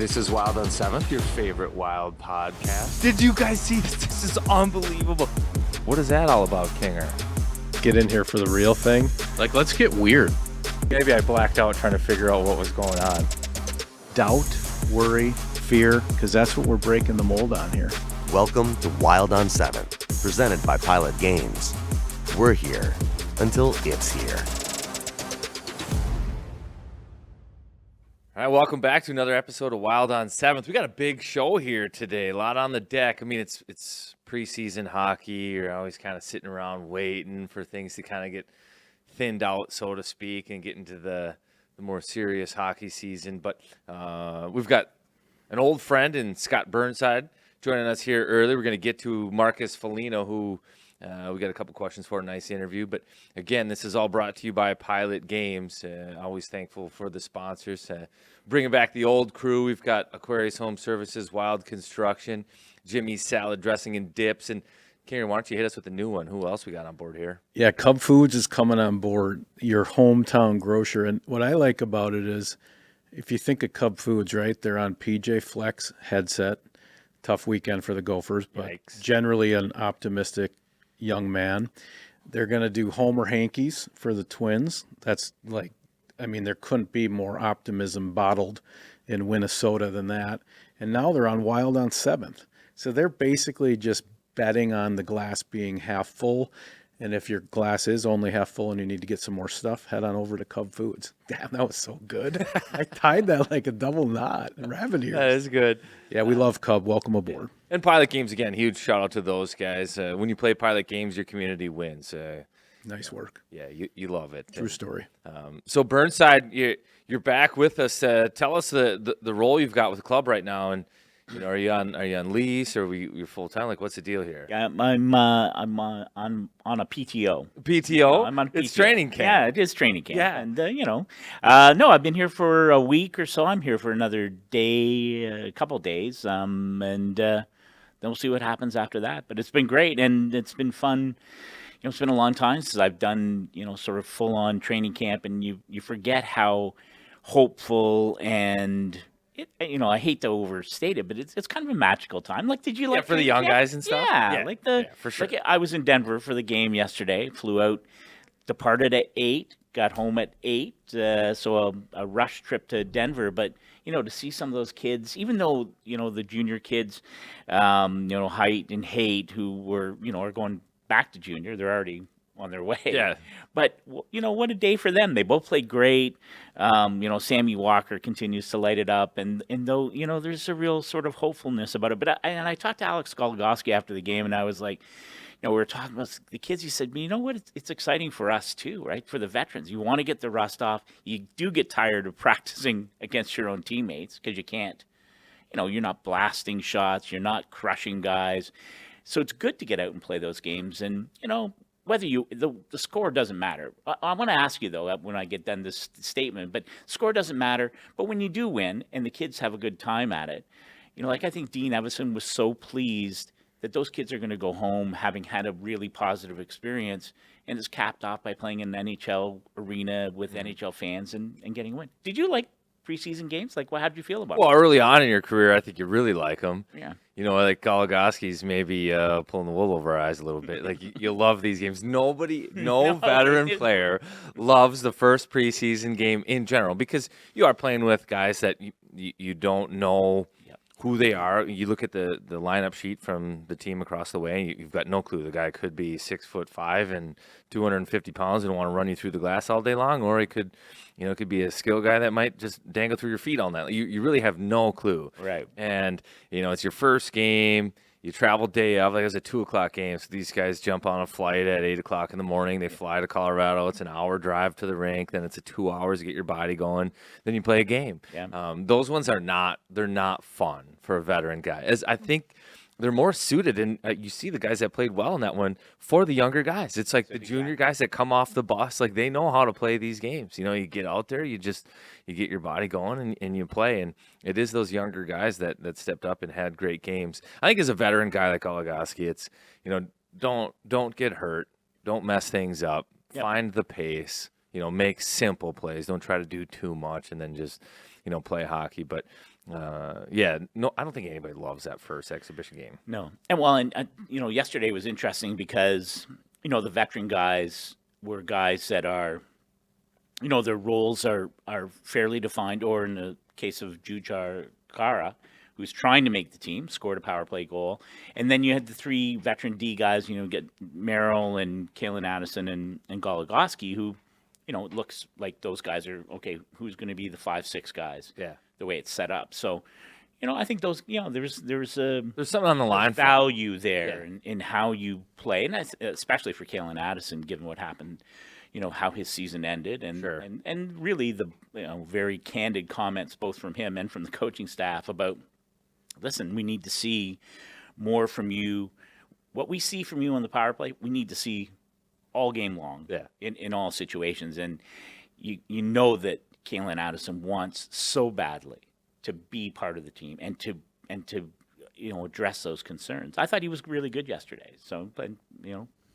This is Wild on 7th, your favorite Wild podcast. Did you guys see this? This is unbelievable. What is that all about, Kinger? Get in here for the real thing. Like, let's get weird. Maybe I blacked out trying to figure out what was going on. Doubt, worry, fear, because that's what we're breaking the mold on here. Welcome to Wild on 7th, presented by Pilot Games. We're here until it's here. All right, welcome back to another episode of Wild on 7th. We got a big show here today, a lot on the deck. I mean, it's preseason hockey. You're always kind of sitting around waiting for things to kind of get thinned out, so to speak, and get into the more serious hockey season. But we've got an old friend in Scott Burnside joining us here early. We're going to get to Marcus Foligno, who we got a couple questions for, a nice interview. But again, this is all brought to you by Pilot Games. Always thankful for the sponsors. Bringing back the old crew, we've got Aquarius Home Services, Wild Construction, Jimmy's Salad Dressing and Dips. And Karen, why don't you hit us with the new one? Who else we got on board here? Yeah, Cub Foods is coming on board, your hometown grocer. And what I like about it is, if you think of Cub Foods, right, they're on PJ Flex headset. Tough weekend for the Gophers, but Yikes. Generally an optimistic young man. They're going to do Homer hankies for the Twins. That's like, I mean, there couldn't be more optimism bottled in Minnesota than that. And now they're on Wild on 7th. So they're basically just betting on the glass being half full. And if your glass is only half full and you need to get some more stuff, head on over to Cub Foods. Damn, that was so good. I tied that like a double knot. Rabbit ears. That is good. Yeah, we love Cub. Welcome aboard. And Pilot Games, again, huge shout out to those guys. When you play Pilot Games, your community wins. Nice work. Yeah, you love it. True story. So Burnside, you're back with us. Tell us the role you've got with the club right now, and are you on lease or you're full time? Like, what's the deal here? Yeah, I'm on a PTO. PTO? I'm on PTO. It's training camp. Yeah, it is training camp. Yeah. And no, I've been here for a week or so. I'm here for another day, a couple days, and then we'll see what happens after that. But it's been great, and it's been fun. It's been a long time since I've done, sort of full-on training camp, and you forget how hopeful and I hate to overstate it, but it's kind of a magical time. Like, did you like for the young guys and stuff? Yeah, for sure. Like, I was in Denver for the game yesterday. Flew out, departed at 8, got home at 8. So a rush trip to Denver, but to see some of those kids, even though the junior kids, Height and Haight, who were are going back to junior, they're already on their way. Yeah. But, what a day for them. They both played great. Sammy Walker continues to light it up. And though, there's a real sort of hopefulness about it. But I talked to Alex Goligoski after the game, and I was like, we were talking about the kids. He said, you know what? It's exciting for us too, right? For the veterans. You want to get the rust off. You do get tired of practicing against your own teammates because you can't. You're not blasting shots. You're not crushing guys. So it's good to get out and play those games. And, whether the score doesn't matter. I want to ask you, though, when I get done this statement, but score doesn't matter. But when you do win and the kids have a good time at it, I think Dean Evison was so pleased that those kids are going to go home having had a really positive experience, and it's capped off by playing in an NHL arena with NHL fans and getting a win. Did you like preseason games? Like, how did you feel about it? Well, early on in your career, I think you really like them. Yeah. Like Goligoski's maybe pulling the wool over our eyes a little bit. Like, you love these games. No veteran player loves the first preseason game in general because you are playing with guys that you don't know who they are. You look at the lineup sheet from the team across the way, and you've got no clue. The guy could be 6'5" and 250 pounds and want to run you through the glass all day long, or he could, it could be a skill guy that might just dangle through your feet all night. You really have no clue. Right. And, it's your first game. You travel day of, like it was a 2:00 game. So these guys jump on a flight at 8:00 in the morning. They fly to Colorado. It's an hour drive to the rink. Then it's 2 hours to get your body going. Then you play a game. Yeah. Those ones they're not fun for a veteran guy. As I think they're more suited, and you see the guys that played well in that one for the younger guys. It's like the junior guys that come off the bus, like they know how to play these games. You get out there, you get your body going and you play. And it is those younger guys that stepped up and had great games. I think as a veteran guy like Goligoski, it's don't get hurt, don't mess things up, find the pace. Make simple plays. Don't try to do too much and then just, play hockey. But no, I don't think anybody loves that first exhibition game. No. And yesterday was interesting because, the veteran guys were guys that are, their roles are fairly defined, or in the case of Jujar Kara, who's trying to make the team, scored a power play goal. And then you had the three veteran D guys, get Merrill and Kalen Addison and Goligoski, who, it looks like those guys are, okay, who's going to be the 5-6 guys? Yeah. The way it's set up. So, I think those, there's something on the line value there in how you play, and that's especially for Kalen Addison, given what happened, how his season ended, and Sure. and really the very candid comments both from him and from the coaching staff about, listen, we need to see more from you. What we see from you on the power play, we need to see all game long. Yeah. In all situations, and you know that Kalen Addison wants so badly to be part of the team and to address those concerns. I thought he was really good yesterday. So, but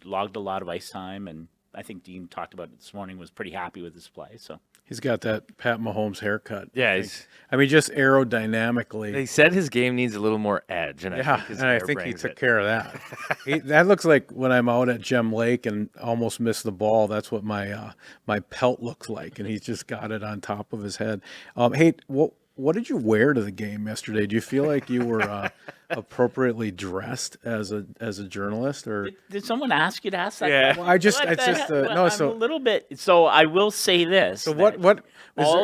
logged a lot of ice time, and I think Dean talked about it this morning, was pretty happy with his play. So He's got that Pat Mahomes haircut. Yeah, just aerodynamically. they said his game needs a little more edge, and I think he took care of that. That looks like when I'm out at Gem Lake and almost miss the ball. That's what my pelt looks like, and he's just got it on top of his head. Hey, what did you wear to the game yesterday? Do you feel like you were appropriately dressed as a journalist, or did someone ask you to ask that? Yeah. Well, I'm a little bit. So I will say this. So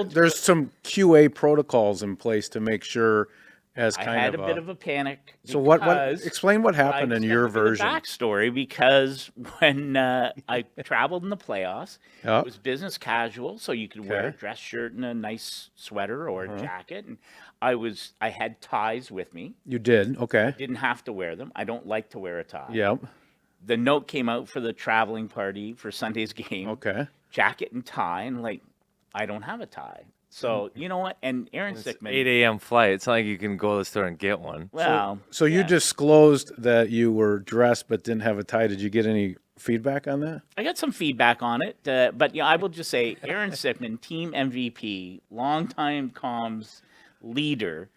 there's some QA protocols in place to make sure. I had a bit of a panic. So what? Explain what happened in your version. Backstory, because when I traveled in the playoffs, it was business casual, so you could wear a dress shirt and a nice sweater or a jacket. And I had ties with me. You did, okay. Didn't have to wear them. I don't like to wear a tie. Yep. The note came out for the traveling party for Sunday's game. Okay. Jacket and tie, and I don't have a tie. So, you know what? And Aaron Sickman. 8 a.m. flight. It's not like you can go to the store and get one. Well, so you disclosed that you were dressed but didn't have a tie. Did you get any feedback on that? I got some feedback on it, but I will just say Aaron Sickman, team MVP, longtime comms leader,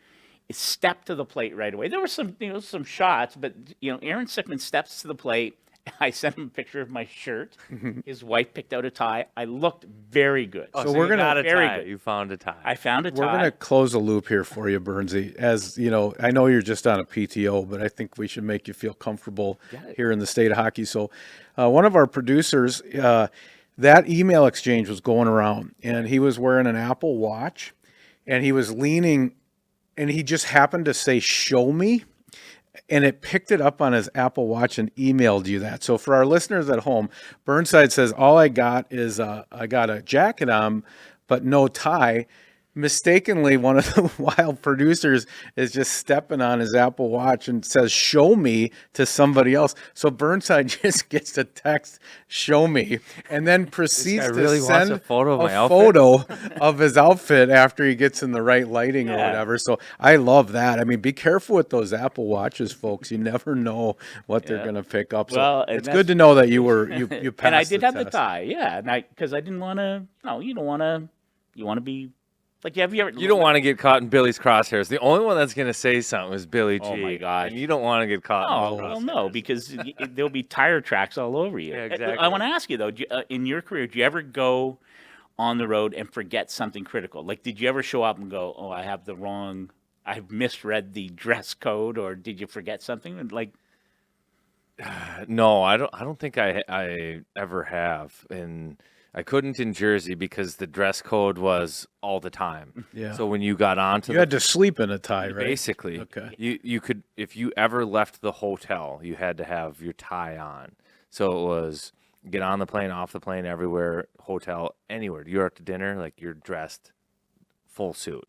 stepped to the plate right away. There were some shots, but Aaron Sickman steps to the plate. I sent him a picture of my shirt. His wife picked out a tie. I looked very good. So we're gonna got a tie. You found a tie. I found a tie. We're gonna close a loop here for you, Burnsy. As you know, I know you're just on a PTO, but I think we should make you feel comfortable here in the state of hockey. So, one of our producers, that email exchange was going around, and he was wearing an Apple Watch, and he was leaning, and he just happened to say, "Show me." And it picked it up on his Apple Watch and emailed you that. So for our listeners at home, Burnside says, all I got is I got a jacket on, but no tie. Mistakenly, one of the Wild producers is just stepping on his Apple Watch and says, show me, to somebody else. So Burnside just gets a text, show me, and then proceeds to send a photo of his outfit after he gets in the right lighting or whatever. So I love that. I mean, be careful with those Apple Watches, folks. You never know what they're going to pick up. So it's good to know that you passed and I did the have test. the tie, and because I didn't want to, you don't want to, you want to be. Have you ever? You don't want to get caught in Billy's crosshairs. The only one that's going to say something is Billy G. Oh my gosh! And you don't want to get caught. Oh well, no, because there'll be tire tracks all over you. Yeah, exactly. I want to ask you though, in your career, do you ever go on the road and forget something critical? Like, did you ever show up and go, "Oh, I've misread the dress code," or did you forget something? Like, no, I don't think I ever have. And I couldn't in Jersey because the dress code was all the time. Yeah. So when you got onto you had to sleep in a tie, right? Basically. Okay. You could, if you ever left the hotel, you had to have your tie on. So it was get on the plane, off the plane, everywhere, hotel, anywhere. You're at dinner, like you're dressed full suit.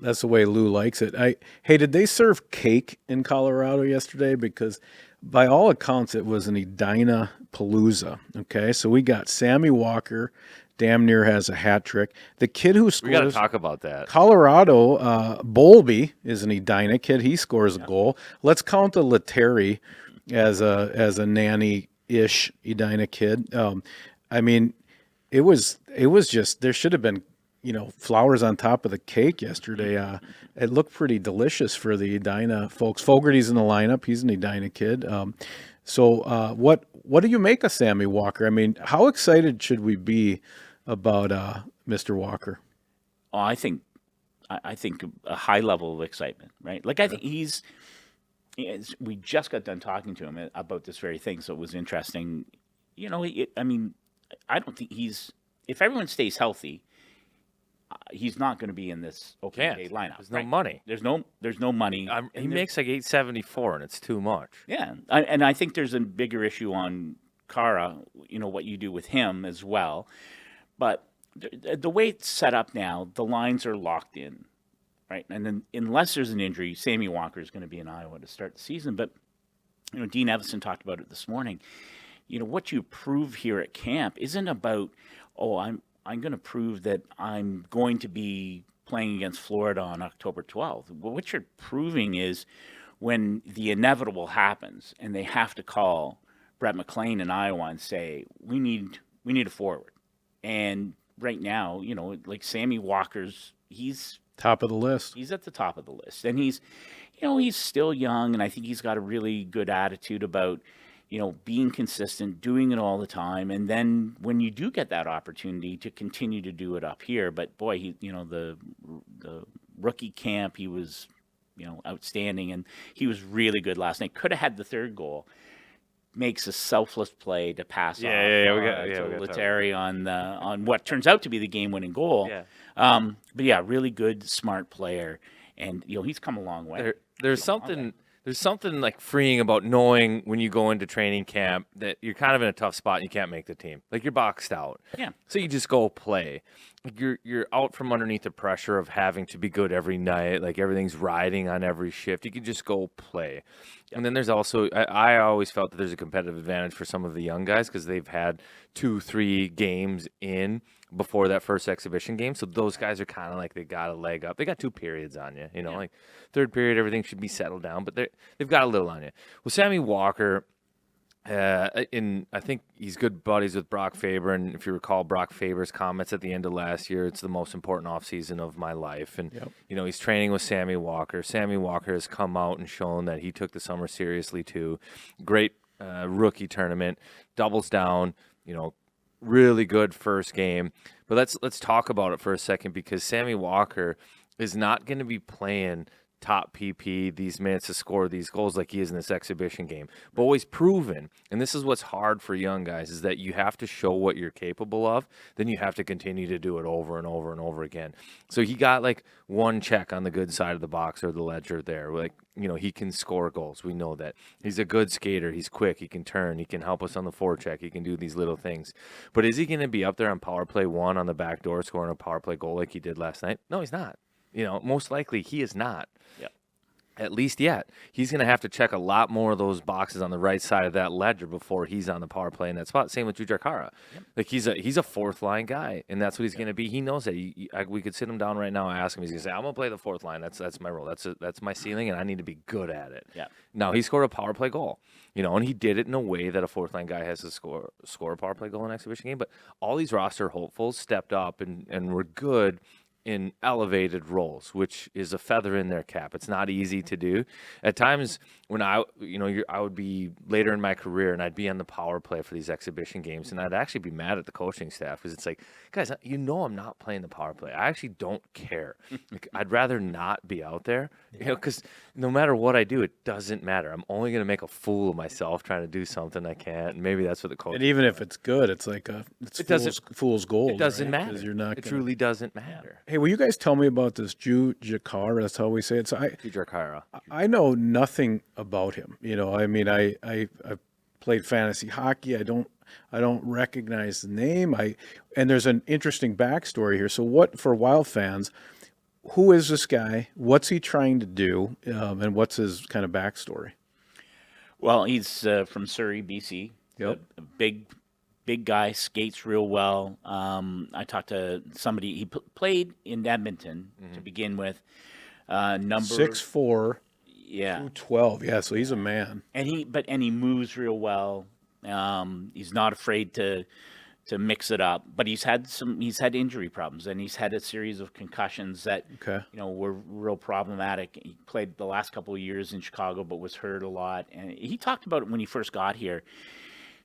That's the way Lou likes it. Hey, did they serve cake in Colorado yesterday? Because by all accounts, it was an Edina Palooza. Okay, so we got Sammy Walker, damn near has a hat trick. The kid who scores. We got to talk about that. Colorado, Bowlby is an Edina kid. He scores a goal. Let's count the Letary as a nanny-ish Edina kid. I mean, it was just there should have been. flowers on top of the cake yesterday. It looked pretty delicious for the Edina folks. Fogarty's in the lineup. He's an Edina kid. So what do you make of Sammy Walker? I mean, how excited should we be about Mr. Walker? Oh, I think a high level of excitement, right? Like I think we just got done talking to him about this very thing, so it was interesting. I don't think if everyone stays healthy, he's not going to be in this opening day lineup. There's no money. There's no money. He makes like $874, and it's too much. Yeah, and I think there's a bigger issue on Kara. What you do with him as well, but the way it's set up now, the lines are locked in, right? And then unless there's an injury, Sammy Walker is going to be in Iowa to start the season. But Dean Evison talked about it this morning. What you prove here at camp isn't about, I'm going to prove that I'm going to be playing against Florida on October 12th. Well, what you're proving is when the inevitable happens and they have to call Brett McLean in Iowa and say, we need a forward. And right now, like Sammy Walker's, he's top of the list. He's at the top of the list. And he's still young, and I think he's got a really good attitude about being consistent, doing it all the time, and then when you do get that opportunity to continue to do it up here. But boy, the rookie camp, he was outstanding, and he was really good last night. Could have had the third goal. Makes a selfless play to pass off to Letary on what turns out to be the game-winning goal. Yeah. But yeah, really good, smart player, and he's come a long way. There's something like freeing about knowing when you go into training camp that you're kind of in a tough spot and you can't make the team. Like you're boxed out. Yeah. So you just go play. Like you're out from underneath the pressure of having to be good every night. Like everything's riding on every shift. You can just go play. And then there's also, I always felt that there's a competitive advantage for some of the young guys because they've had 2-3 games in before that first exhibition game. So those guys are kind of like they got a leg up. They got 2 periods on you, like third period, everything should be settled down, but they've got a little on you. Well, Sammy Walker, I think he's good buddies with Brock Faber, and if you recall Brock Faber's comments at the end of last year, it's the most important offseason of my life. And, he's training with Sammy Walker. Sammy Walker has come out and shown that he took the summer seriously too. Great rookie tournament, doubles down, really good first game. But let's talk about it for a second because Sammy Walker is not going to be playing top PP these minutes to score these goals like he is in this exhibition game. But always proven, and this is what's hard for young guys, is that you have to show what you're capable of, then you have to continue to do it over and over and over again. So he got like one check on the good side of the box or the ledger there. Like, he can score goals. We know that. He's a good skater. He's quick. He can turn. He can help us on the forecheck. He can do these little things. But is he going to be up there on power play 1 on the back door scoring a power play goal like he did last night? No, he's not. Most likely he is not. Yep. At least yet. He's going to have to check a lot more of those boxes on the right side of that ledger before he's on the power play in that spot. Same with Jujhar Kara. Yep. Like he's a fourth line guy, and that's what he's going to be. He knows that. We could sit him down right now and ask him. He's going to say, "I'm going to play the fourth line. That's my role. That's my ceiling, and I need to be good at it." Yeah. Now he scored a power play goal, and he did it in a way that a fourth line guy has to score a power play goal in an exhibition game. But all these roster hopefuls stepped up and were good in elevated roles, which is a feather in their cap. It's not easy to do. At times when I would be later in my career and I'd be on the power play for these exhibition games, and I'd actually be mad at the coaching staff because it's like, guys, I'm not playing the power play. I actually don't care. Like, I'd rather not be out there, because no matter what I do, it doesn't matter. I'm only going to make a fool of myself trying to do something I can't. And maybe that's what the coach. And even if it's good, it's like fool's gold. It doesn't right? matter. You're not. It truly doesn't matter. Hey, will you guys tell me about this Jujhar Kara? That's how we say it. So Jujhar Kara. I know nothing about him. I played fantasy hockey. I don't recognize the name. And there's an interesting backstory here. So what, for Wild fans, who is this guy? What's he trying to do? And what's his kind of backstory? Well, he's from Surrey, BC. Yep. A big guy, skates real well. I talked to somebody. He played in Edmonton to begin with. Number 6'4". Yeah. 212. Yeah, so he's a man. And he moves real well. He's not afraid to to mix it up. But he's had injury problems, and he's had a series of concussions that were real problematic. He played the last couple of years in Chicago, but was hurt a lot. And he talked about it when he first got here.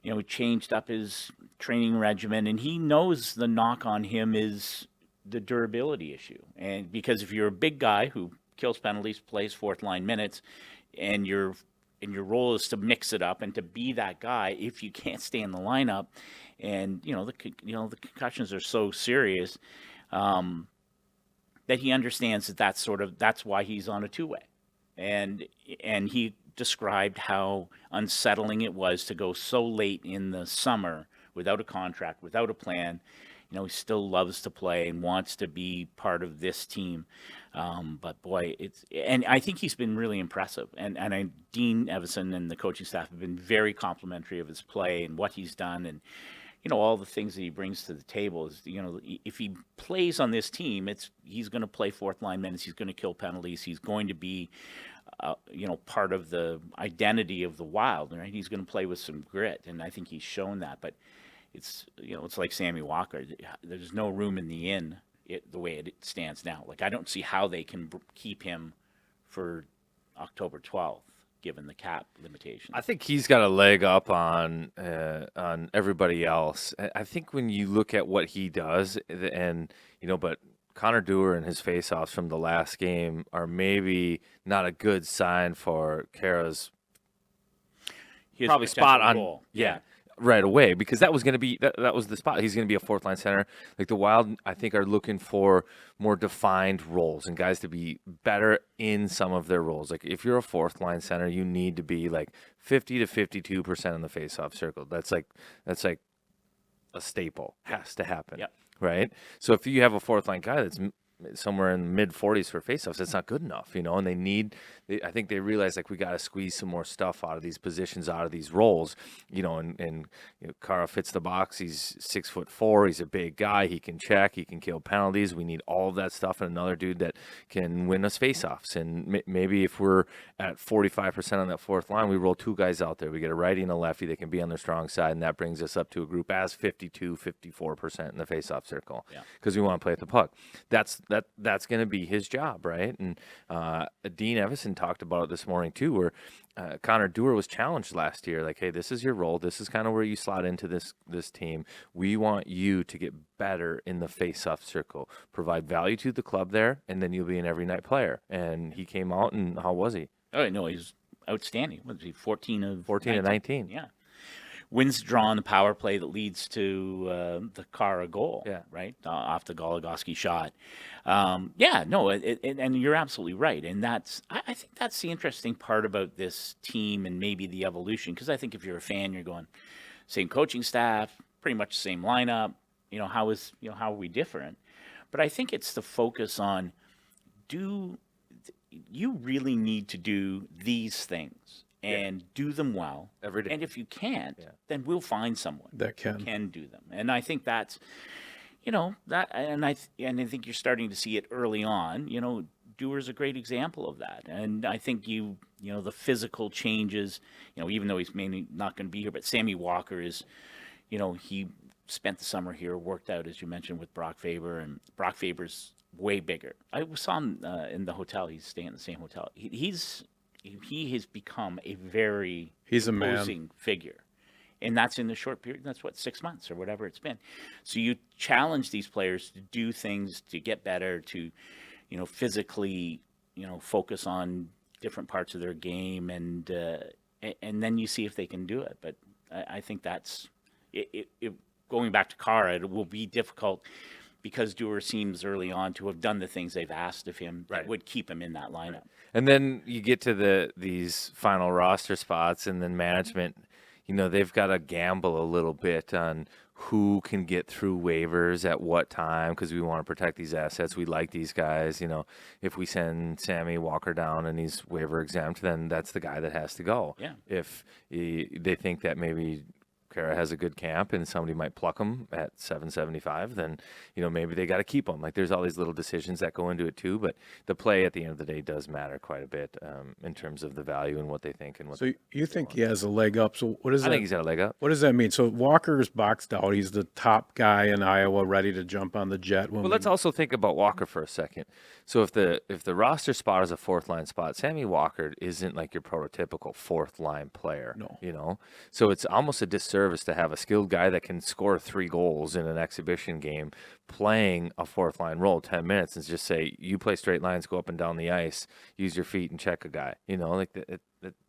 He changed up his training regimen, and he knows the knock on him is the durability issue. And because if you're a big guy who kills penalties, plays fourth line minutes, and your role is to mix it up and to be that guy, if you can't stay in the lineup, and the concussions are so serious, that he understands that's why he's on a two-way, and he described how unsettling it was to go so late in the summer without a contract, without a plan. He still loves to play and wants to be part of this team. But boy, and I think he's been really impressive. And Dean Evison and the coaching staff have been very complimentary of his play and what he's done, and all the things that he brings to the table. Is if he plays on this team, he's going to play fourth line minutes. He's going to kill penalties. He's going to be part of the identity of the Wild. Right? He's going to play with some grit, and I think he's shown that. But it's like Sammy Walker. There's no room in the inn the way it stands now. Like, I don't see how they can keep him for October 12th, given the cap limitations. I think he's got a leg up on everybody else. I think when you look at what he does, and but Connor Dewar and his faceoffs from the last game are maybe not a good sign for Kara's probably spot on goal. Yeah. Right away, because that was going to be that was the spot. He's going to be a fourth line center. Like, the Wild, I think, are looking for more defined roles and guys to be better in some of their roles. Like, if you're a fourth line center, you need to be like 50 to 52% in the faceoff circle. That's like a staple. Has to happen. Yep. Right. So if you have a fourth line guy that's somewhere in the mid-40s for faceoffs, that's not good enough, and I think they realize, like, we got to squeeze some more stuff out of these positions, out of these roles, and Kara fits the box. He's 6'4", he's a big guy, he can check, he can kill penalties. We need all of that stuff, and another dude that can win us faceoffs. And maybe if we're at 45% on that fourth line, we roll two guys out there. We get a righty and a lefty that can be on their strong side, and that brings us up to a group as 52-54% in the faceoff circle, because we want to play at the puck. That's going to be his job, right? And Dean Evison talked about it this morning too, where Connor Dewar was challenged last year. Like, hey, this is your role. This is kind of where you slot into this team. We want you to get better in the face-off circle, provide value to the club there, and then you'll be an every night player. And he came out, and how was he? Oh no, he's outstanding. What was he? 14 of 19? Yeah. Wins the draw on the power play that leads to the Kara goal, right, off the Goligoski shot. And you're absolutely right. And I think that's the interesting part about this team and maybe the evolution, because I think if you're a fan, you're going, same coaching staff, pretty much the same lineup. How are we different? But I think it's the focus on, do you really need to do these things? And do them well every day. And if you can't, then we'll find someone that who can do them. And I think that's, that, and I think you're starting to see it early on. Dewar's a great example of that. And I think the physical changes, even though he's mainly not going to be here, but Sammy Walker is, he spent the summer here, worked out, as you mentioned, with Brock Faber, and Brock Faber's way bigger. I saw him in the hotel. He's staying in the same hotel. He has become a very imposing figure. And that's in the short period. That's 6 months or whatever it's been. So you challenge these players to do things, to get better, to, physically, focus on different parts of their game, and then you see if they can do it. But I think that's it. Going back to Kara, it will be difficult, because Dewar seems early on to have done the things they've asked of him that would keep him in that lineup. Right. And then you get to these final roster spots, and then management, they've got to gamble a little bit on who can get through waivers at what time, because we want to protect these assets. We like these guys. If we send Sammy Walker down and he's waiver exempt, then that's the guy that has to go. Yeah. If they think that maybe Kara has a good camp and somebody might pluck him at 775, then, maybe they got to keep him. Like, there's all these little decisions that go into it too, but the play at the end of the day does matter quite a bit in terms of the value and what they think and what. So you think he has a leg up? So what does I think he's got a leg up. What does that mean? So Walker's boxed out. He's the top guy in Iowa, ready to jump on the jet. Well, let's also think about Walker for a second. So if the roster spot is a fourth line spot, Sammy Walker isn't like your prototypical fourth line player. No. So it's almost a disservice to have a skilled guy that can score 3 goals in an exhibition game playing a fourth line role 10 minutes and just say, you play straight lines, go up and down the ice, use your feet and check a guy.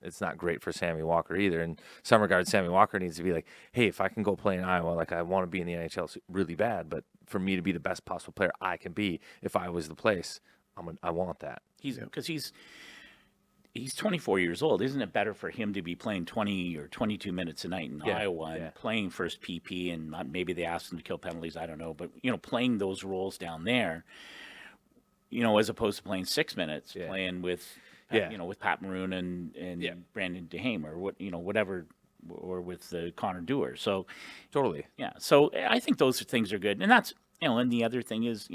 It's not great for Sammy Walker either. In some regards, Sammy Walker needs to be like, hey, if I can go play in Iowa, like I want to be in the NHL really bad, but for me to be the best possible player I can be, if I was the place, I want that. Because he's 24 years old. Isn't it better for him to be playing 20 or 22 minutes a night in Iowa and playing first PP, and maybe they asked him to kill penalties, I don't know, but playing those roles down there, as opposed to playing 6 minutes, playing with with Pat Maroon and Brandon DeHame or whatever, or with Connor Dewar. So totally. Yeah. So I think those things are good. And that's, and the other thing is,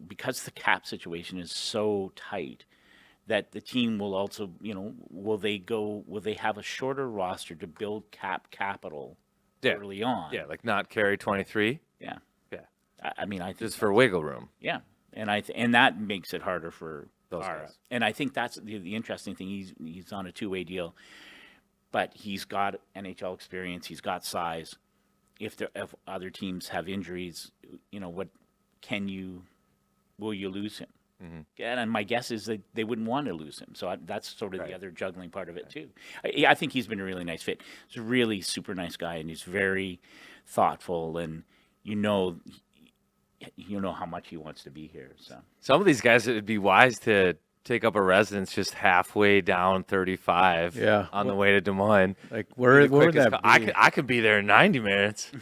because the cap situation is so tight, that the team will also, will they have a shorter roster to build cap capital early on? Yeah, like not carry 23. Yeah. Yeah. I think just for wiggle room. Yeah. And and that makes it harder for those guys. And I think that's the interesting thing. He's on a 2-way deal, but he's got NHL experience. He's got size. If other teams have injuries, will you lose him? Mm-hmm. And my guess is that they wouldn't want to lose him. So that's sort of the other juggling part of it too. I think he's been a really nice fit. He's a really super nice guy, and he's very thoughtful, and how much he wants to be here. So some of these guys, it would be wise to take up a residence just halfway down 35 on the way to Des Moines. Like, where would that be? I could be there in 90 minutes.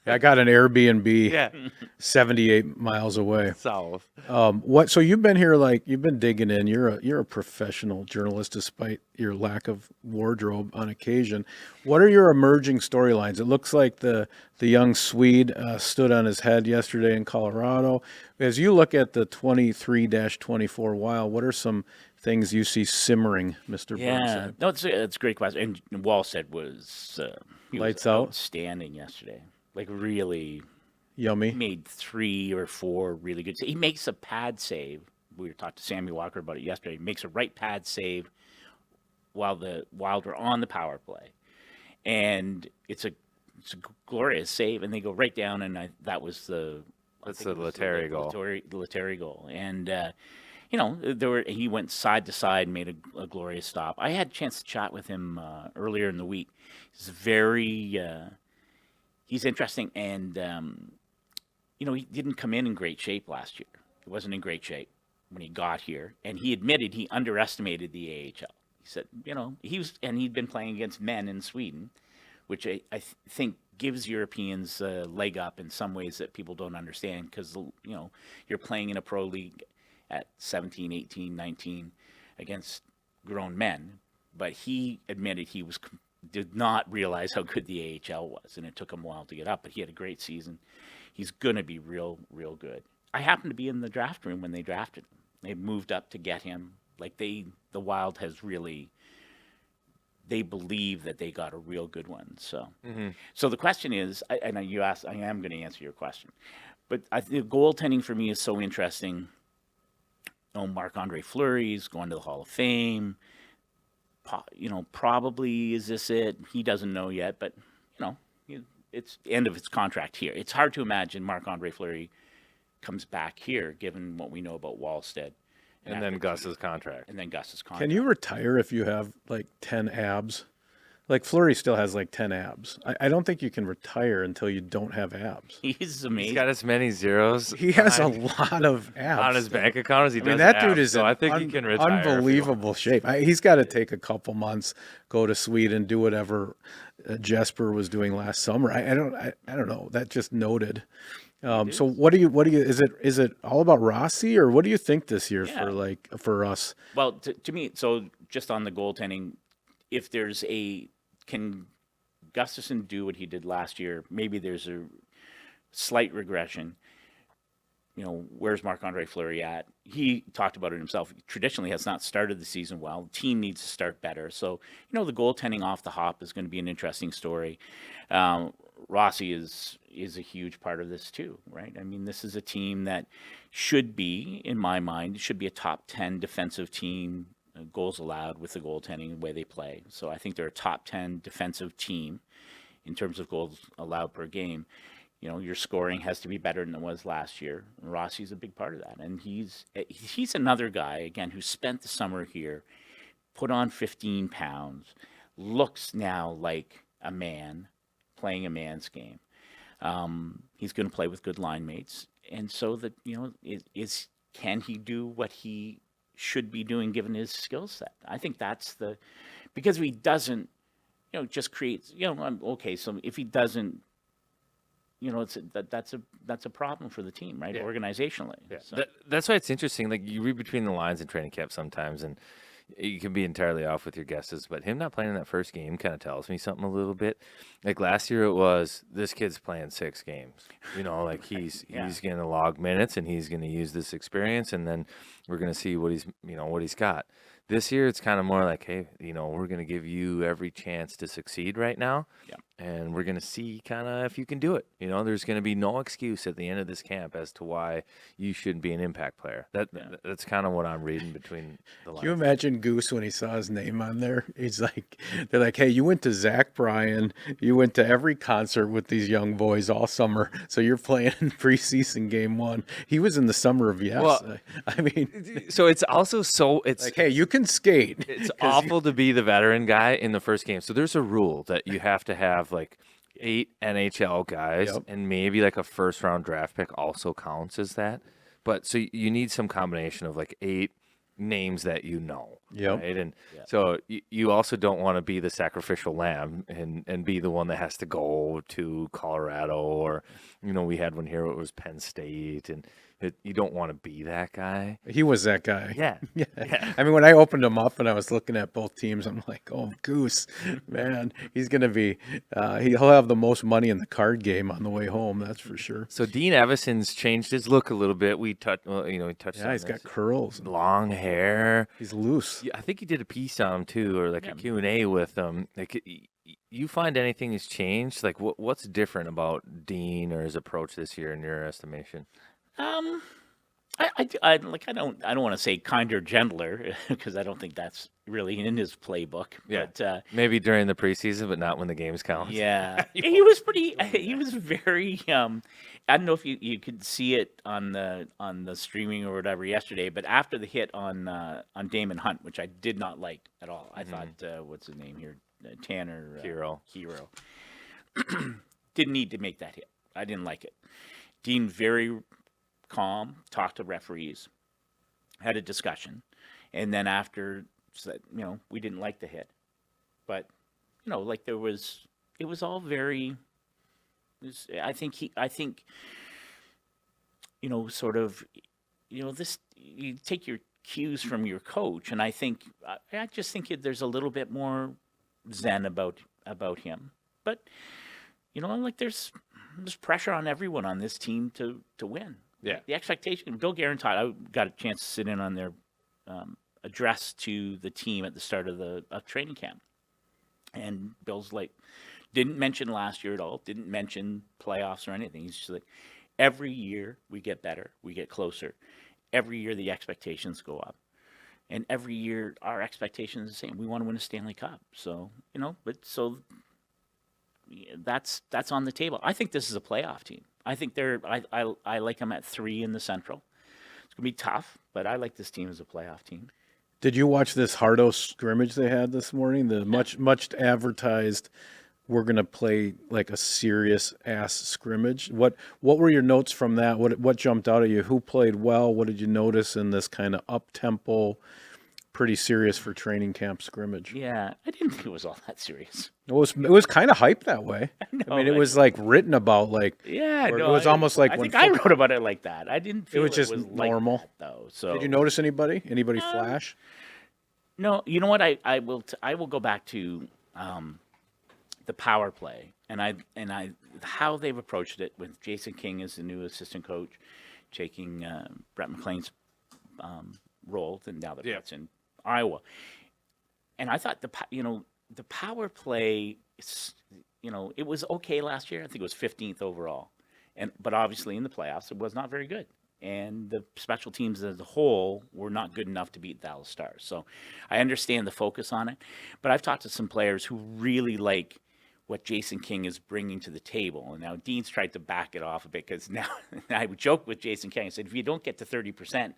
I got an Airbnb 78 miles away. South. So you've been here, you've been digging in. You're a professional journalist despite your lack of wardrobe on occasion. What are your emerging storylines? It looks like the young Swede stood on his head yesterday in Colorado. As you look at the 23-24 Wild, what are some things you see simmering, Mr. Burnside? No, it's a great question. And Wallstead was lights out, outstanding yesterday. Like, really yummy. He made 3 or 4 really good. He makes a pad save. We were talking to Sammy Walker about it yesterday. He makes a right pad save while the Wild are on the power play, and it's a glorious save. And they go right down, and that was the Lettieri goal. The Lettieri goal, and he went side to side and made a glorious stop. I had a chance to chat with him earlier in the week. He's he's interesting, and he didn't come in great shape last year. He wasn't in great shape when he got here, and he admitted he underestimated the AHL. He said, he'd been playing against men in Sweden, which I think gives Europeans a leg up in some ways that people don't understand, because you're playing in a pro league at 17, 18, 19 against grown men. But he admitted he did not realize how good the AHL was, and it took him a while to get up. But he had a great season. He's going to be real, real good. I happened to be in the draft room when they drafted him. They moved up to get him. The Wild has really, they believe that they got a real good one. So, So the question is, and you asked, I am going to answer your question, but the goaltending for me is so interesting. Marc-Andre Fleury's going to the Hall of Fame. Probably is this it? He doesn't know yet, but it's the end of his contract here. It's hard to imagine Marc-Andre Fleury comes back here, given what we know about Wallstead. And then Gus's contract. Can you retire if you have 10 abs? Fleury still has 10 abs. I don't think you can retire until you don't have abs. He's amazing. He's got as many zeros. He has a lot of abs on his bank account as he does. That abs, dude is so I think he can retire. Unbelievable shape. He's got to take a couple months, go to Sweden, do whatever Jesper was doing last summer. I don't know. That just noted. So what do you is it all about Rossi, or what do you think this year for us? Well, to me, so just on the goaltending, if there's can Gustafson do what he did last year, maybe there's a slight regression. Where's Marc-Andre Fleury at? He talked about it himself. He traditionally has not started the season well. The team needs to start better. So, the goaltending off the hop is going to be an interesting story. Rossi is a huge part of this too, right? I mean, this is a team that should be, in my mind, should be a top 10 defensive team, goals allowed with the goaltending, the way they play. So I think they're a top 10 defensive team in terms of goals allowed per game. Your scoring has to be better than it was last year. And Rossi's a big part of that. And he's another guy, again, who spent the summer here, put on 15 pounds, looks now like a man playing a man's game. He's going to play with good line mates. And so that, can he do what he should be doing given his skill set? I think that's because if he doesn't, just creates, okay, so if he doesn't, that's a problem for the team, right? Yeah. Organizationally. Yeah. So. That's why it's interesting. Like, you read between the lines in training camp sometimes, and you can be entirely off with your guesses, but him not playing in that first game kind of tells me something a little bit. Like last year it was, this kid's playing 6 games. Like he's going to log minutes and he's going to use this experience, and then we're going to see what he's got. This year it's kind of more like, hey, we're going to give you every chance to succeed right now. Yeah. And we're going to see kind of if you can do it. There's going to be no excuse at the end of this camp as to why you shouldn't be an impact player. That's kind of what I'm reading between the lines. Can you imagine Goose when he saw his name on there? They're like, hey, you went to Zach Bryan. You went to every concert with these young boys all summer. So you're playing in preseason game 1. He was in the summer of yes. Well, so it's also it's like, hey, you can skate. It's awful to be the veteran guy in the first game. So there's a rule that you have to have like 8 NHL guys, yep, and maybe like a first round draft pick also counts as that. But so you need some combination of like 8 names that yep, right? And so you also don't want to be the sacrificial lamb and be the one that has to go to Colorado, or we had one here, it was Penn State, and you don't want to be that guy. He was that guy. Yeah. I mean, when I opened him up and I was looking at both teams, I'm like, oh, Goose, man, he's going to be, he'll have the most money in the card game on the way home, that's for sure. So Dean Evason's changed his look a little bit. We touched, he touched on he's got curls. Long hair. He's loose. I think he did a piece on him too, or like a Q&A with him. Like, you find anything has changed? Like, what's different about Dean or his approach this year in your estimation? I don't want to say kinder, gentler, because I don't think that's really in his playbook. Yeah. But maybe during the preseason, but not when the games count. Yeah, he was very. I don't know if you could see it on the streaming or whatever yesterday, but after the hit on Damon Hunt, which I did not like at all, I thought, what's his name here, Tanner Hero. Didn't need to make that hit. I didn't like it. Dean very calm, talked to referees, had a discussion, and then after said, we didn't like the hit, but like it was all very. I think sort of, this, you take your cues from your coach, and I just think there's a little bit more zen about him, but like there's pressure on everyone on this team to win. Yeah. The expectation, Bill Guerin, I got a chance to sit in on their address to the team at the start of training camp. And Bill's like, didn't mention last year at all, didn't mention playoffs or anything. He's just like, every year we get better, we get closer. Every year the expectations go up. And every year our expectation is the same. We want to win a Stanley Cup. So, that's on the table. I think this is a playoff team. I think I like them at 3 in the Central. It's going to be tough, but I like this team as a playoff team. Did you watch this Hardo scrimmage they had this morning? The much advertised, we're going to play like a serious ass scrimmage. What were your notes from that? What jumped out at you? Who played well? What did you notice in this kind of up-tempo, pretty serious for training camp scrimmage? Yeah, I didn't think it was all that serious. It was kind of hyped that way. I mean, it was like written about like. Yeah, it was almost like. I wrote about it like that. I didn't feel it was just normal, like that, though. So did you notice anybody flash? No, you know what? I will go back to the power play, and how they've approached it with Jason King as the new assistant coach, taking Brett McLean's role, and now that Brett's in Iowa. And I thought the power play, it was okay last year. I think it was 15th overall, but obviously in the playoffs it was not very good. And the special teams as a whole were not good enough to beat Dallas Stars. So I understand the focus on it, but I've talked to some players who really like what Jason King is bringing to the table. And now Dean's tried to back it off a bit, because now I would joke with Jason King. I said, if you don't get to 30%,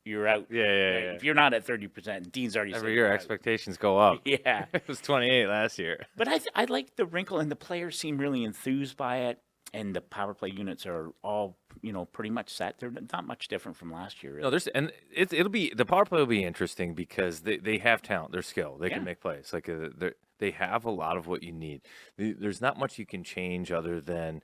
you're out. Yeah. If you're not at 30%, Dean's already said Every year expectations go up. Yeah. It was 28 last year. But I like the wrinkle, and the players seem really enthused by it. And the power play units are all, pretty much set. They're not much different from last year. Really. No, it'll be, the power play will be interesting because they have talent, they're skilled, they can make plays. Like they have a lot of what you need. There's not much you can change other than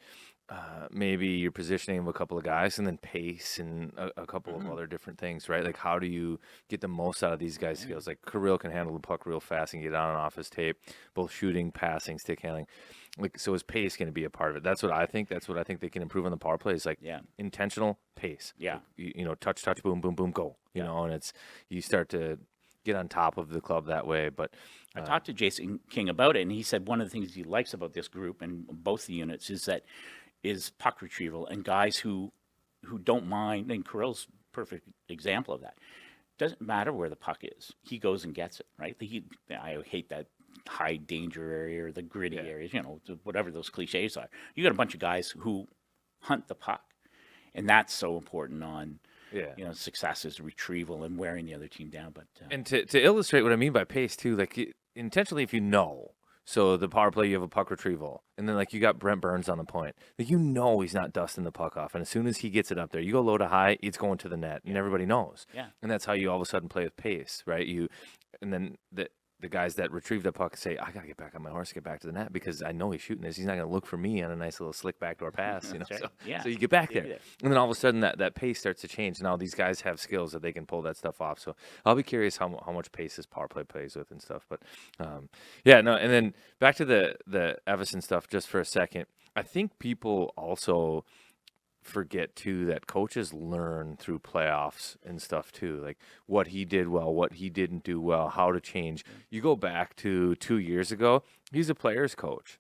maybe your positioning of a couple of guys, and then pace and a couple of other different things, right? Like, how do you get the most out of these guys' skills? Like, Kirill can handle the puck real fast and get on and off his tape, both shooting, passing, stick handling. Like, so is pace going to be a part of it? That's what I think. That's what I think they can improve on the power play, is like intentional pace. Yeah. Like, touch, boom, boom, boom, go. You know, and you start to get on top of the club that way. But I talked to Jason King about it, and he said one of the things he likes about this group and both the units is puck retrieval, and guys who don't mind. And Kirill's perfect example of that. Doesn't matter where the puck is, he goes and gets it. Right? I hate that high danger area or the gritty areas, whatever those cliches are. You got a bunch of guys who hunt the puck, and that's so important on success is retrieval and wearing the other team down. But and to illustrate what I mean by pace too, like intentionally, if so the power play, you have a puck retrieval, and then like you got Brent Burns on the point, like he's not dusting the puck off, and as soon as he gets it up there, you go low to high, it's going to the net, and everybody knows. Yeah. And that's how you all of a sudden play with pace, right? And then the guys that retrieve the puck say, I gotta get back on my horse, get back to the net, because I know he's shooting this. He's not gonna look for me on a nice little slick backdoor pass, Right. So you get back there, and then all of a sudden that pace starts to change. Now these guys have skills that they can pull that stuff off. So I'll be curious how much pace this power play plays with and stuff. But and then back to the Everson stuff just for a second. I think people also forget too that coaches learn through playoffs and stuff too, like what he did well, what he didn't do well, how to change. You go back to 2 years ago, he's a player's coach,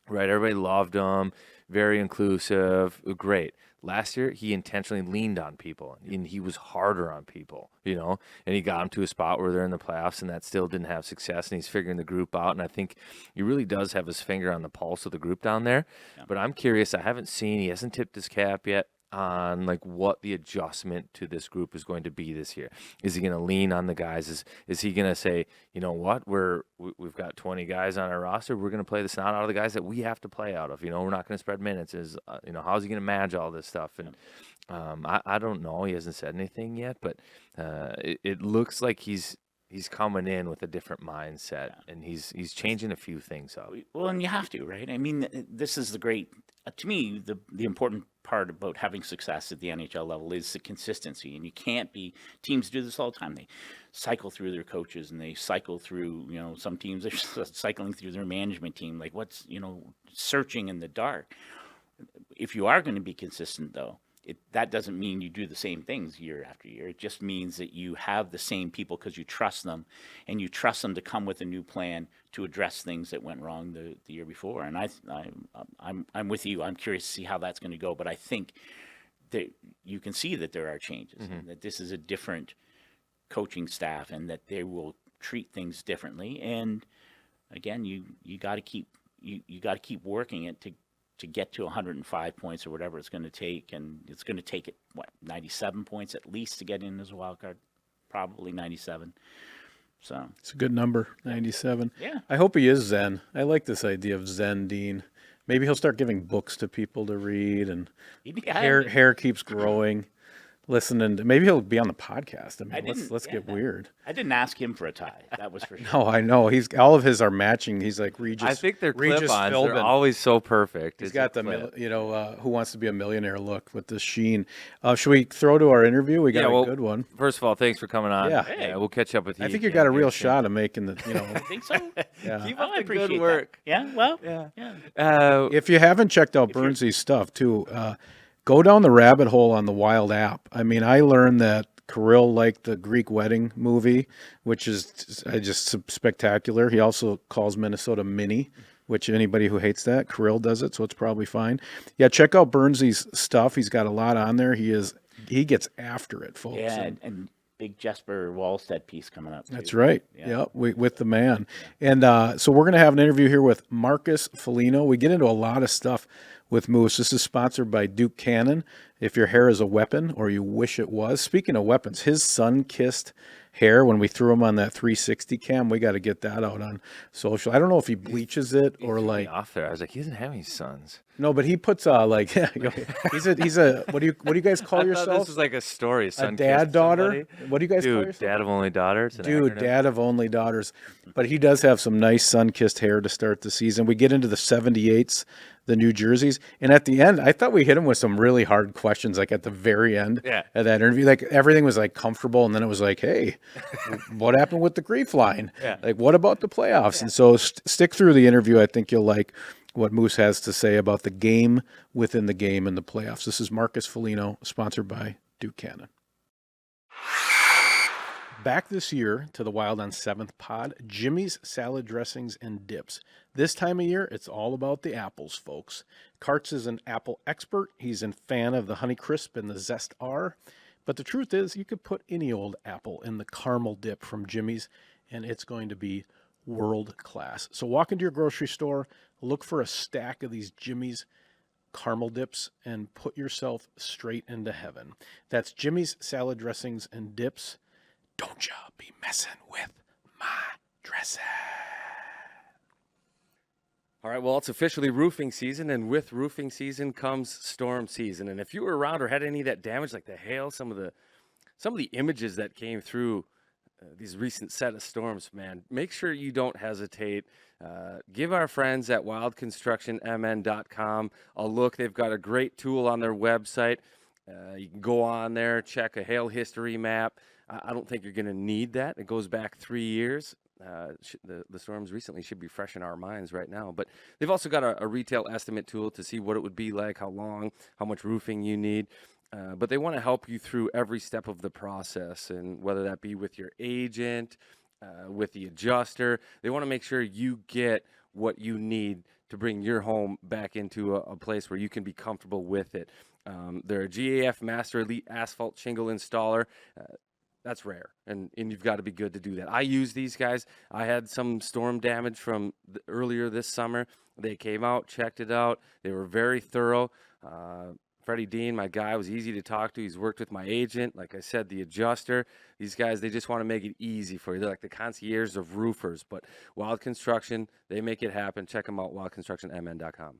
right? Everybody loved him, very inclusive, great. Last year, he intentionally leaned on people, and he was harder on people, and he got them to a spot where they're in the playoffs, and that still didn't have success, and he's figuring the group out, and I think he really does have his finger on the pulse of the group down there. Yeah. But I'm curious, he hasn't tipped his cap yet on like what the adjustment to this group is going to be this year. Is he going to lean on the guys? Is he going to say, you know what, we've got 20 guys on our roster, we're going to play the snot out of the guys that we have to play out of, we're not going to spread minutes. How's he going to manage all this stuff? And I don't know, he hasn't said anything yet, but it looks like he's coming in with a different mindset, and he's changing a few things up. Well, and you have to, right? I mean, this is the great, to me, the important part about having success at the NHL level is the consistency, and you can't be, teams do this all the time. They cycle through their coaches, and they cycle through, some teams are cycling through their management team, like searching in the dark. If you are going to be consistent, though, that doesn't mean you do the same things year after year. It just means that you have the same people because you trust them, and you trust them to come with a new plan to address things that went wrong the year before. And I'm with you. I'm curious to see how that's going to go. But I think that you can see that there are changes, and that this is a different coaching staff, and that they will treat things differently. And again, you got to keep working it to get to 105 points or whatever it's going to take, and it's going to take 97 points at least to get in as a wild card, probably 97. So it's a good number, 97. Yeah. I hope he is Zen. I like this idea of Zen Dean. Maybe he'll start giving books to people to read, and hair keeps growing. listening. Maybe he'll be on the podcast. I mean, didn't- let's yeah, get weird. I didn't ask him for a tie. That was for sure. No, I know. He's all of his are matching. He's like Regis. I think they're Regis clip-ons. Philbin. They're always so perfect. He's It's got a the, clip. Who Wants to Be a Millionaire look with the sheen. Should we throw to our interview? We got Yeah, well, a good one. First of all, thanks for coming on. Yeah. Hey. We'll catch up with you. I think you again got a here real soon. shot of making the, I think so. yeah. Keep I up the appreciate good that. work. Yeah, well, Yeah. yeah. If you haven't checked out Burnsy's stuff too, go down the rabbit hole on the Wild app. I mean, I learned that Kirill liked the Greek wedding movie, which is just spectacular. He also calls Minnesota mini, which anybody who hates that, Kirill does it, so it's probably fine. Yeah, check out Burnsy's stuff. He's got a lot on there. He gets after it, folks. Yeah, and big Jesper Wallstead piece coming up. That's too. right. Yeah. Yeah, with the man. And so we're going to have an interview here with Marcus Foligno. We get into a lot of stuff with Moose. This is sponsored by Duke Cannon. If your hair is a weapon or you wish it was. Speaking of weapons, his sun-kissed hair, when we threw him on that 360 cam, we got to get that out on social. I don't know if he bleaches it or like Off there. I was like, he doesn't have any sons. no, but he puts like he's a what do you guys call I thought yourself? this was like a story. A Son dad kissed daughter? somebody. What do you guys call Dude, yourself? dad of only daughter. It's an Dude, acronym. dad of only daughters. But he does have some nice sun-kissed hair to start the season. We get into the 78s, the New Jerseys. And at the end, I thought we hit him with some really hard questions, like at the very end Yeah. of that interview. Like everything was like comfortable. And then it was like, hey, what happened with the grief line? Yeah. Like, what about the playoffs? And so stick through the interview. I think you'll like what Moose has to say about the game within the game and the playoffs. This is Marcus Foligno, sponsored by Duke Cannon. Back this year to the Wild on 7th pod, Jimmy's Salad Dressings and Dips. This time of year, it's all about the apples, folks. Kartz is an apple expert. He's a fan of the Honeycrisp and the Zest R. But the truth is, you could put any old apple in the caramel dip from Jimmy's, and it's going to be world class. So walk into your grocery store, look for a stack of these Jimmy's caramel dips, and put yourself straight into heaven. That's Jimmy's Salad Dressings and Dips. Don't ya be messing with my dressing. All right, well, it's officially roofing season, and with roofing season comes storm season. And if you were around or had any of that damage, like the hail, some of the images that came through these recent set of storms, man, make sure you don't hesitate. Give our friends at wildconstructionmn.com a look. They've got a great tool on their website. You can go on there, check a hail history map. I don't think you're going to need that. It goes back 3 years. The storms recently should be fresh in our minds right now. But they've also got a retail estimate tool to see what it would be like, how long, how much roofing you need. But they want to help you through every step of the process, and whether that be with your agent, with the adjuster, they want to make sure you get what you need to bring your home back into a place where you can be comfortable with it. They're a GAF Master Elite Asphalt Shingle Installer. That's rare, and you've got to be good to do that. I use these guys. I had some storm damage from earlier this summer. They came out, checked it out. They were very thorough. Freddie Dean, my guy, was easy to talk to. He's worked with my agent. Like I said, the adjuster. These guys, they just want to make it easy for you. They're like the concierge of roofers. But Wild Construction, they make it happen. Check them out, wildconstructionmn.com.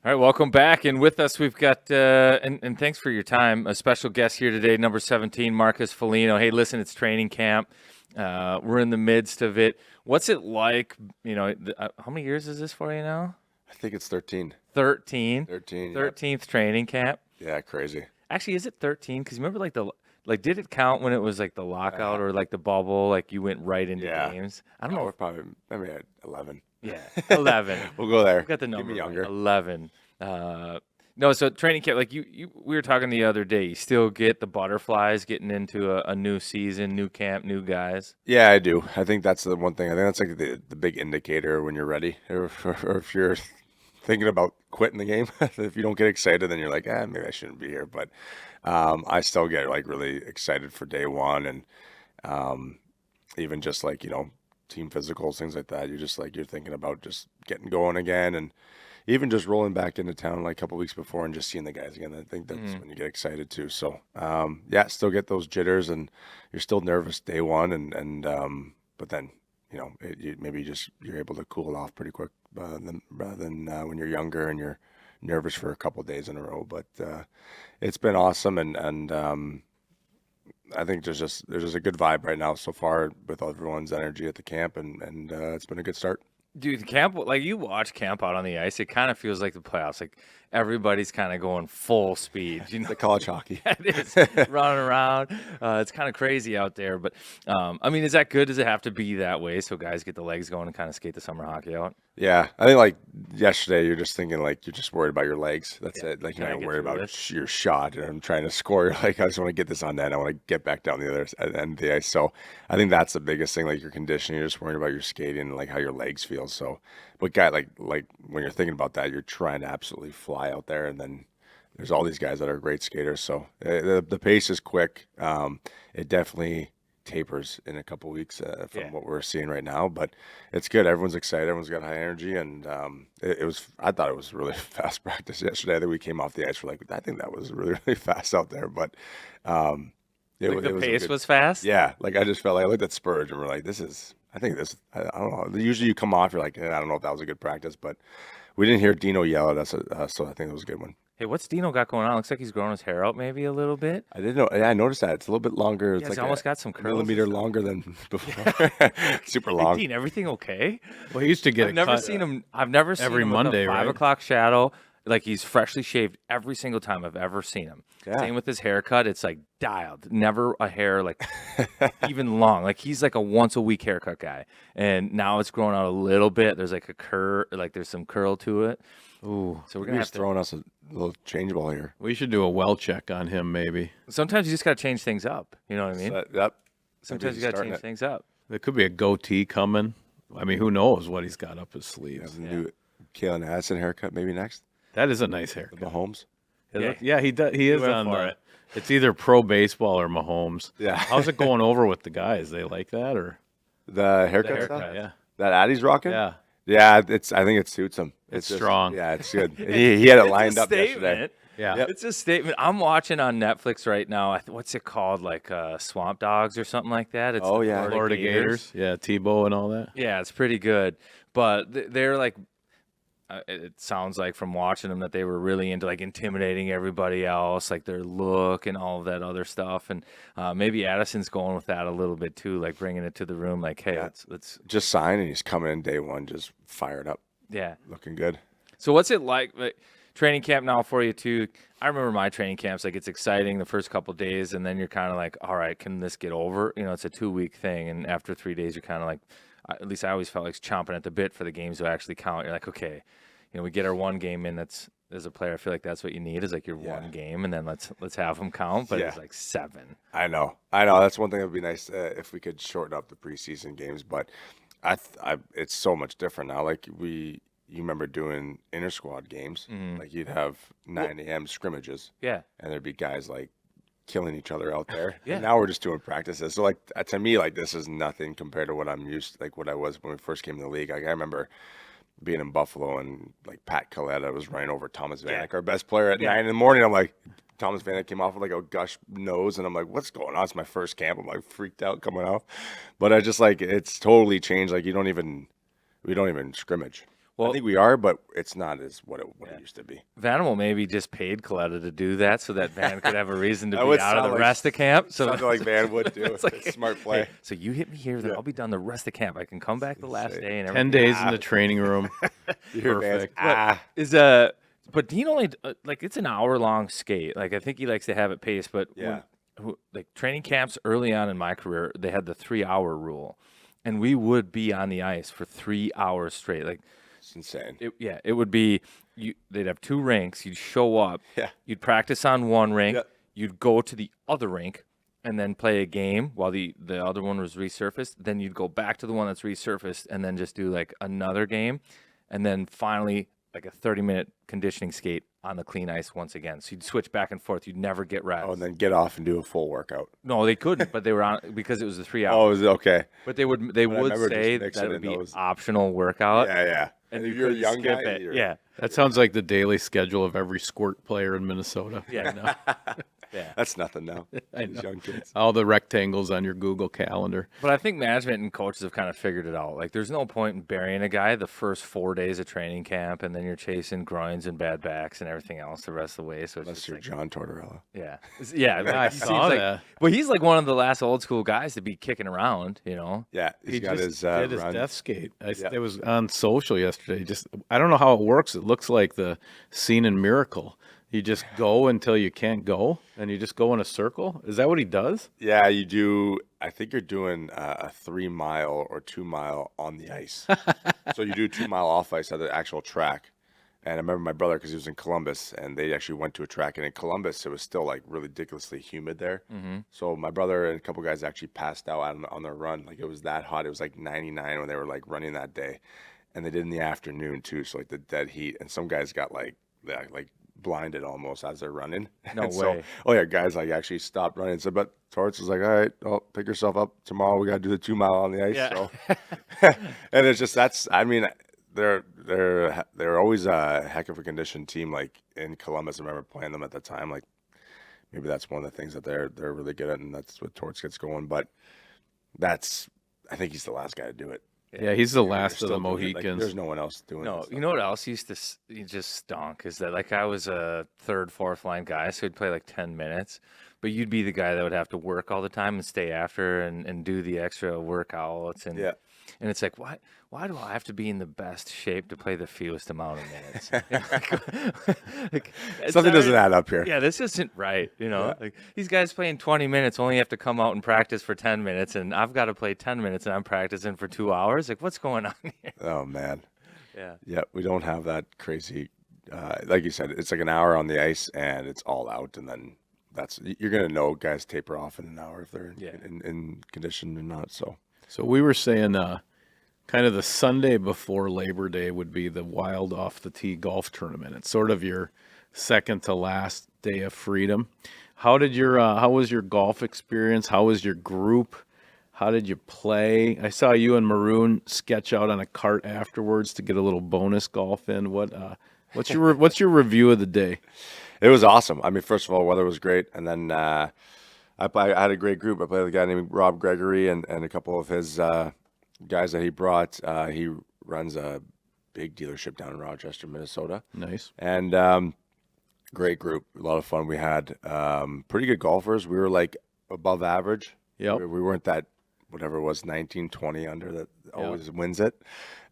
All right, welcome back. And with us, we've got, and thanks for your time, a special guest here today, number 17, Marcus Foligno. Hey, listen, it's training camp. We're in the midst of it. What's it like, how many years is this for you now? I think it's 13. 13. 13. 13th training camp. Yeah, crazy. Actually, is it 13? Because remember, did it count when it was like the lockout or like the bubble, like you went right into games? I don't know. We're probably, at 11. Yeah, 11. We'll go there. I've got the Give number me right, younger. 11. No, so training camp, like we were talking the other day, you still get the butterflies getting into a new season, new camp, new guys. Yeah, I do. I think that's the one thing. I think that's like the big indicator when you're ready, or if you're thinking about quitting the game. If you don't get excited, then you're like, maybe I shouldn't be here. But I still get like really excited for day one, and even just like team physicals, things like that. You're just like you're thinking about just getting going again, and even just rolling back into town like a couple weeks before and just seeing the guys again. I think that's when you get excited too. So still get those jitters, and you're still nervous day one, and but then maybe you're able to cool off pretty quick rather than when you're younger and you're nervous for a couple of days in a row. But it's been awesome, and I think there's just a good vibe right now so far with everyone's energy at the camp, and it's been a good start. Dude, camp, like you watch camp out on the ice, it kind of feels like the playoffs. Like everybody's kind of going full speed. You know, The college hockey. it is running around. It's kind of crazy out there. But I mean, is that good? Does it have to be that way so guys get the legs going and kind of skate the summer hockey out? Yeah, I think like yesterday, you're just thinking like you're just worried about your legs. That's it. Like you're Trying not to get worried through about it. your shot. And I'm trying to score. You're like, I just want to get this on net. I want to get back down the other end of the ice. So I think that's the biggest thing. Like your conditioning, you're just worried about your skating and like how your legs feel. So, but guy, like when you're thinking about that, you're trying to absolutely fly out there, and then there's all these guys that are great skaters. So the pace is quick. It definitely tapers in a couple weeks from what we're seeing right now, but it's good. Everyone's excited. Everyone's got high energy, and I thought it was really fast practice yesterday. I think we came off the ice. We're like, I think that was really, really fast out there, but The was a pace good- was fast? Yeah, like I just felt like I looked at Spurge and we're like, I don't know. Usually you come off, you're like, I don't know if that was a good practice, but we didn't hear Dino yell at us, so I think it was a good one. Hey, what's Dino got going on? Looks like he's growing his hair out maybe a little bit. I didn't know. Yeah, I noticed that it's a little bit longer. It's Yeah, it's like almost got some a curls and millimeter stuff. longer than before. Super Hey, long. Dean, everything okay? Well, he used to get I've never seen him every with Monday, a 5 right? o'clock shadow. Like he's freshly shaved every single time I've ever seen him. Yeah. Same with his haircut. It's like dialed. Never a hair like even long. Like he's like a once a week haircut guy. And now it's growing out a little bit. There's like a curl, like there's some curl to it. Ooh, So we're We're gonna just have to. throwing us a little change ball here. we should do a well check on him, maybe. Sometimes you just gotta change things up. You know what I mean? Yep. Sometimes you gotta change things up. There could be a goatee coming. I mean, who knows what he's got up his sleeves? The new Kalen Addison haircut maybe next. That is a nice haircut. Mahomes. Yeah, he does. He is went on for the. it. It's either pro baseball or Mahomes. Yeah. How's it going over with the guys? They like that or? The haircut, The stuff? haircut, yeah. That Addie's rocking? Yeah. Yeah, I think it suits him. It's just- strong. Yeah, it's good. He had it lined It's a up yesterday. statement. Yeah. Yep. It's a statement. I'm watching on Netflix right now. What's it called? Like Swamp Dogs or something like that. It's Oh, the yeah. Florida Gators. Yeah, Tebow and all that. Yeah, it's pretty good. But they're like, it sounds like from watching them that they were really into like intimidating everybody else, like their look and all of that other stuff. And maybe Addison's going with that a little bit too, like bringing it to the room. Like, hey, Yeah. let's Just signed, and he's coming in day one, just fired up, yeah. looking good. So what's it like training camp now for you too? I remember my training camps, like it's exciting the first couple of days, and then you're kind of like, all right, can this get over? You know, it's a 2-week thing, and after 3 days, you're kind of like, at least I always felt like chomping at the bit for the games to actually count. You're like, okay, you know, we get our one game in. That's as a player, I feel like that's what you need is like your one game, and then let's have them count. But it's like 7. I know. That's one thing that would be nice if we could shorten up the preseason games. But it's so much different now. Like you remember doing inter squad games. Like you'd have 9 a.m. scrimmages. Yeah. And there'd be guys like killing each other out there. Yeah. And now we're just doing practices. So like to me, like this is nothing compared to what I'm used to, like what I was when we first came to the league. Like I remember being in Buffalo and like Pat Coletta was running over Thomas Vanek, our best player at 9 in the morning. I'm like, Thomas Vanek came off with like a gush nose, and I'm like, what's going on? It's my first camp. I'm like freaked out coming off. But I just like, it's totally changed. Like we don't even scrimmage. Well- I think we are, but it's not as what it used to be. Vanimal maybe just paid Coletta to do that so that Van could have a reason to That be would out of sound the like- rest of camp. So Something like Van would do. It's like, It's a smart play. hey, so you hit me here, then I'll be done the rest of camp. I can come back the last day and 10 everything. days in the training room. You hear Van's, Perfect. Is but Dean only like it's an hour-long skate. Like I think he likes to have it paced, but Yeah. like training camps early on in my career, they had the 3-hour rule, and we would be on the ice for 3 hours straight. Like It's insane. it would be they'd have 2 rinks. You'd show up. Yeah. You'd practice on one rink. Yep. You'd go to the other rink and then play a game while the other one was resurfaced. Then you'd go back to the one that's resurfaced and then just do like another game, and then finally like a 30-minute conditioning skate on the clean ice once again. So you'd switch back and forth. You'd never get rest. Oh, and then get off and do a full workout. No, they couldn't, but they were on because it was the 3 hours. Oh, is it okay? But they would I would remember just say mixing that it would in be those. optional workout. Yeah, yeah. And if you you're a couldn't young skip guy, it. you're- Yeah. That sounds like the daily schedule of every squirt player in Minnesota. Yeah. Yeah. That's nothing now. I These know. young kids. All the rectangles on your Google Calendar. But I think management and coaches have kind of figured it out. Like, there's no point in burying a guy the first 4 days of training camp, and then you're chasing groins and bad backs and everything else the rest of the way. So it's Unless just you're like, John Tortorella. yeah, yeah. I he saw seems like, that. well, he's like one of the last old school guys to be kicking around. You know, Yeah, he's got just his did his run. death skate. Yeah. It was on social yesterday. Just I don't know how it works. It looks like the scene in Miracle. You just go until you can't go, and you just go in a circle. Is that what he does? Yeah, you do. I think you're doing a 3 mile or 2 mile on the ice. So you do 2 mile off ice at the actual track. And I remember my brother, because he was in Columbus, and they actually went to a track. And in Columbus, it was still like ridiculously humid there. Mm-hmm. So my brother and a couple guys actually passed out on their run. Like, it was that hot. It was like 99 when they were like running that day, and they did in the afternoon too. So like the dead heat, and some guys got like blinded almost as they're running. No And way. Oh yeah, guys like actually stopped running. So, but Torts was like, all right, well, pick yourself up tomorrow. We got to do the 2 mile on the ice. Yeah. So, and it's just I mean, they're always a heck of a conditioned team. Like in Columbus, I remember playing them at the time. Like maybe that's one of the things that they're really good at, and that's what Torts gets going. But I think he's the last guy to do it. Yeah, he's the last They're of the still doing it. Like, Mohicans. there's no one else doing No, this you stuff. know what else used to you just stunk is that like I was a third, fourth line guy, so he'd play like 10 minutes, but you'd be the guy that would have to work all the time and stay after and do the extra workouts and Yeah. and it's like why do I have to be in the best shape to play the fewest amount of minutes? Like, it's Something not- doesn't add up here. Yeah, this isn't right. You know, Yeah. like these guys playing 20 minutes only have to come out and practice for 10 minutes, and I've got to play 10 minutes and I'm practicing for 2 hours. Like, what's going on here? Oh man. Yeah. Yeah, we don't have that crazy. Like you said, it's like an hour on the ice and it's all out, and then you're gonna know guys taper off in an hour if they're Yeah. in condition or not. So So we were saying kind of the Sunday before Labor Day would be the Wild Off the Tee golf tournament. It's sort of your second to last day of freedom. How was your golf experience? How was your group? How did you play? I saw you and Maroon sketch out on a cart afterwards to get a little bonus golf in. What's your review of the day? it was awesome. I mean, first of all, weather was great, and then I had a great group. I played with a guy named Rob Gregory and a couple of his guys that he brought. He runs a big dealership down in Rochester, Minnesota. Nice. And great group, a lot of fun. We had pretty good golfers. We were like above average. Yep. We weren't that whatever it was 19, 20 under that always wins it.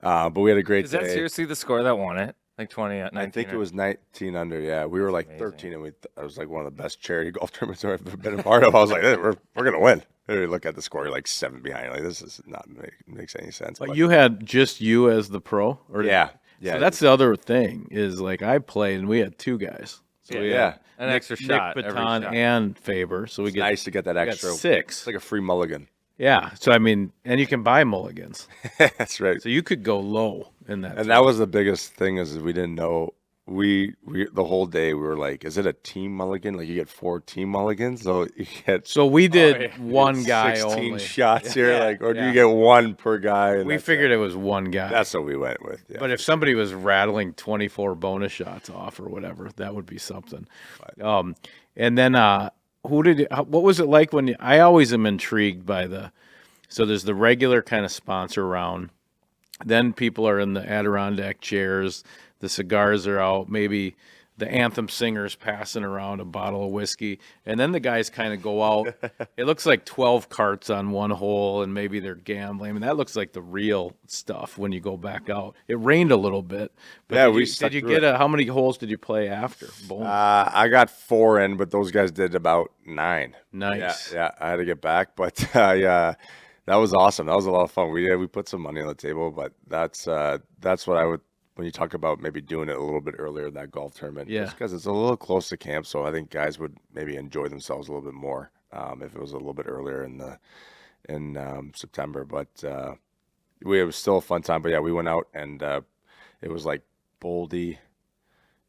But we had a great Is day. that seriously the score that won it? Like 20, 19? I think it was 19 under. Yeah, we were like 13, and I was like one of the best charity golf tournaments I've ever been a part of. I was like, hey, we're gonna win. And we look at the score, you're like 7 behind. Like, this is not makes any sense. But you had just you as the pro, or yeah. So that's the other thing is like I played and we had 2 guys. So we yeah. had An extra shot. Nick every Baton shot. and Faber. So we It's get nice to get that we got extra 6. It's like a free mulligan. Yeah. So I mean, and you can buy mulligans. That's right. So you could go low in that. And that was the biggest thing is we didn't know. We the whole day we were like, is it a team mulligan? Like you get 4 team mulligans, so you get So we did yeah. one guy 16 only. shots here, Yeah, like, or do yeah. you get 1 per guy? And We that's figured it. it was one guy. That's what we went with. Yeah. But if somebody was rattling 24 bonus shots off or whatever, that would be something. And then what was it like when I always am intrigued by so there's the regular kind of sponsor round. Then people are in the Adirondack chairs. The cigars are out. Maybe the anthem singer's passing around a bottle of whiskey. And then the guys kind of go out. It looks like 12 carts on one hole, and maybe they're gambling. I mean, that looks like the real stuff when you go back out. It rained a little bit. But Yeah, did we you, stuck did you through get how many holes did you play after? Boom. I got 4 in, but those guys did about 9. Nice. Yeah, I had to get back, but yeah, that was awesome. That was a lot of fun. We put some money on the table, but that's what I would when you talk about maybe doing it a little bit earlier in that golf tournament. Yeah. Just because it's a little close to camp, so I think guys would maybe enjoy themselves a little bit more if it was a little bit earlier in September. But it was still a fun time. But yeah, we went out and it was like Boldy,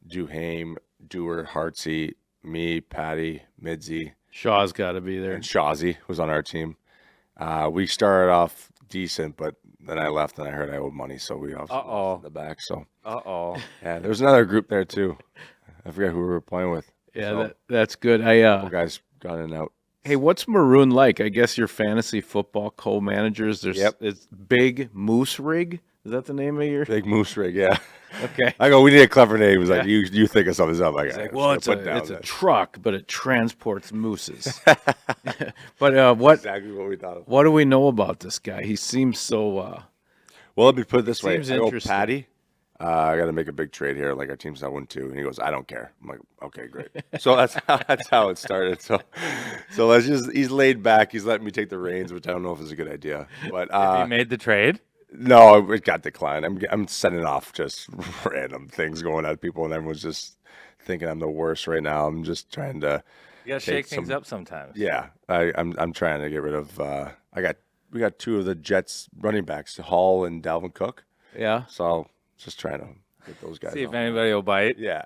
Duhame, Dewar, Hartsey, me, Patty, Midzi, Shaw's got to be there. and Shawzy was on our team. We started off decent, but then I left and I heard I owed money, so we obviously lost in the back. So Uh-oh. yeah, there was another group there too. I forget who we were playing with. Yeah, So- that's good. Guys got in and out. Hey, what's Maroon like? I guess your fantasy football co-managers. Yep. It's Big Moose Rig. Is that the name of your? Big moose rig, yeah. Okay. I go, we need a clever name. He's like, you think of something up. I He's got like, well, it's a truck, but it transports mooses. But exactly what we thought of. what do we know about this guy? He seems so. Well, let me put it this way. Seems I go, interesting. Patty, I got to make a big trade here. Like our team's not 1-2, and he goes, I don't care. I'm like, okay, great. So that's how it started. So let's just. He's laid back. He's letting me take the reins, which I don't know if is a good idea. But You made the trade. no, it got declined. I'm sending off just random things going at people, and everyone's just thinking I'm the worst right now. I'm just trying to. You gotta Take shake things some- up sometimes. Yeah, I'm trying to get rid of. We got two of the Jets running backs, Hall and Dalvin Cook. Yeah. So just trying to get those guys. See if off. anybody will bite. Yeah.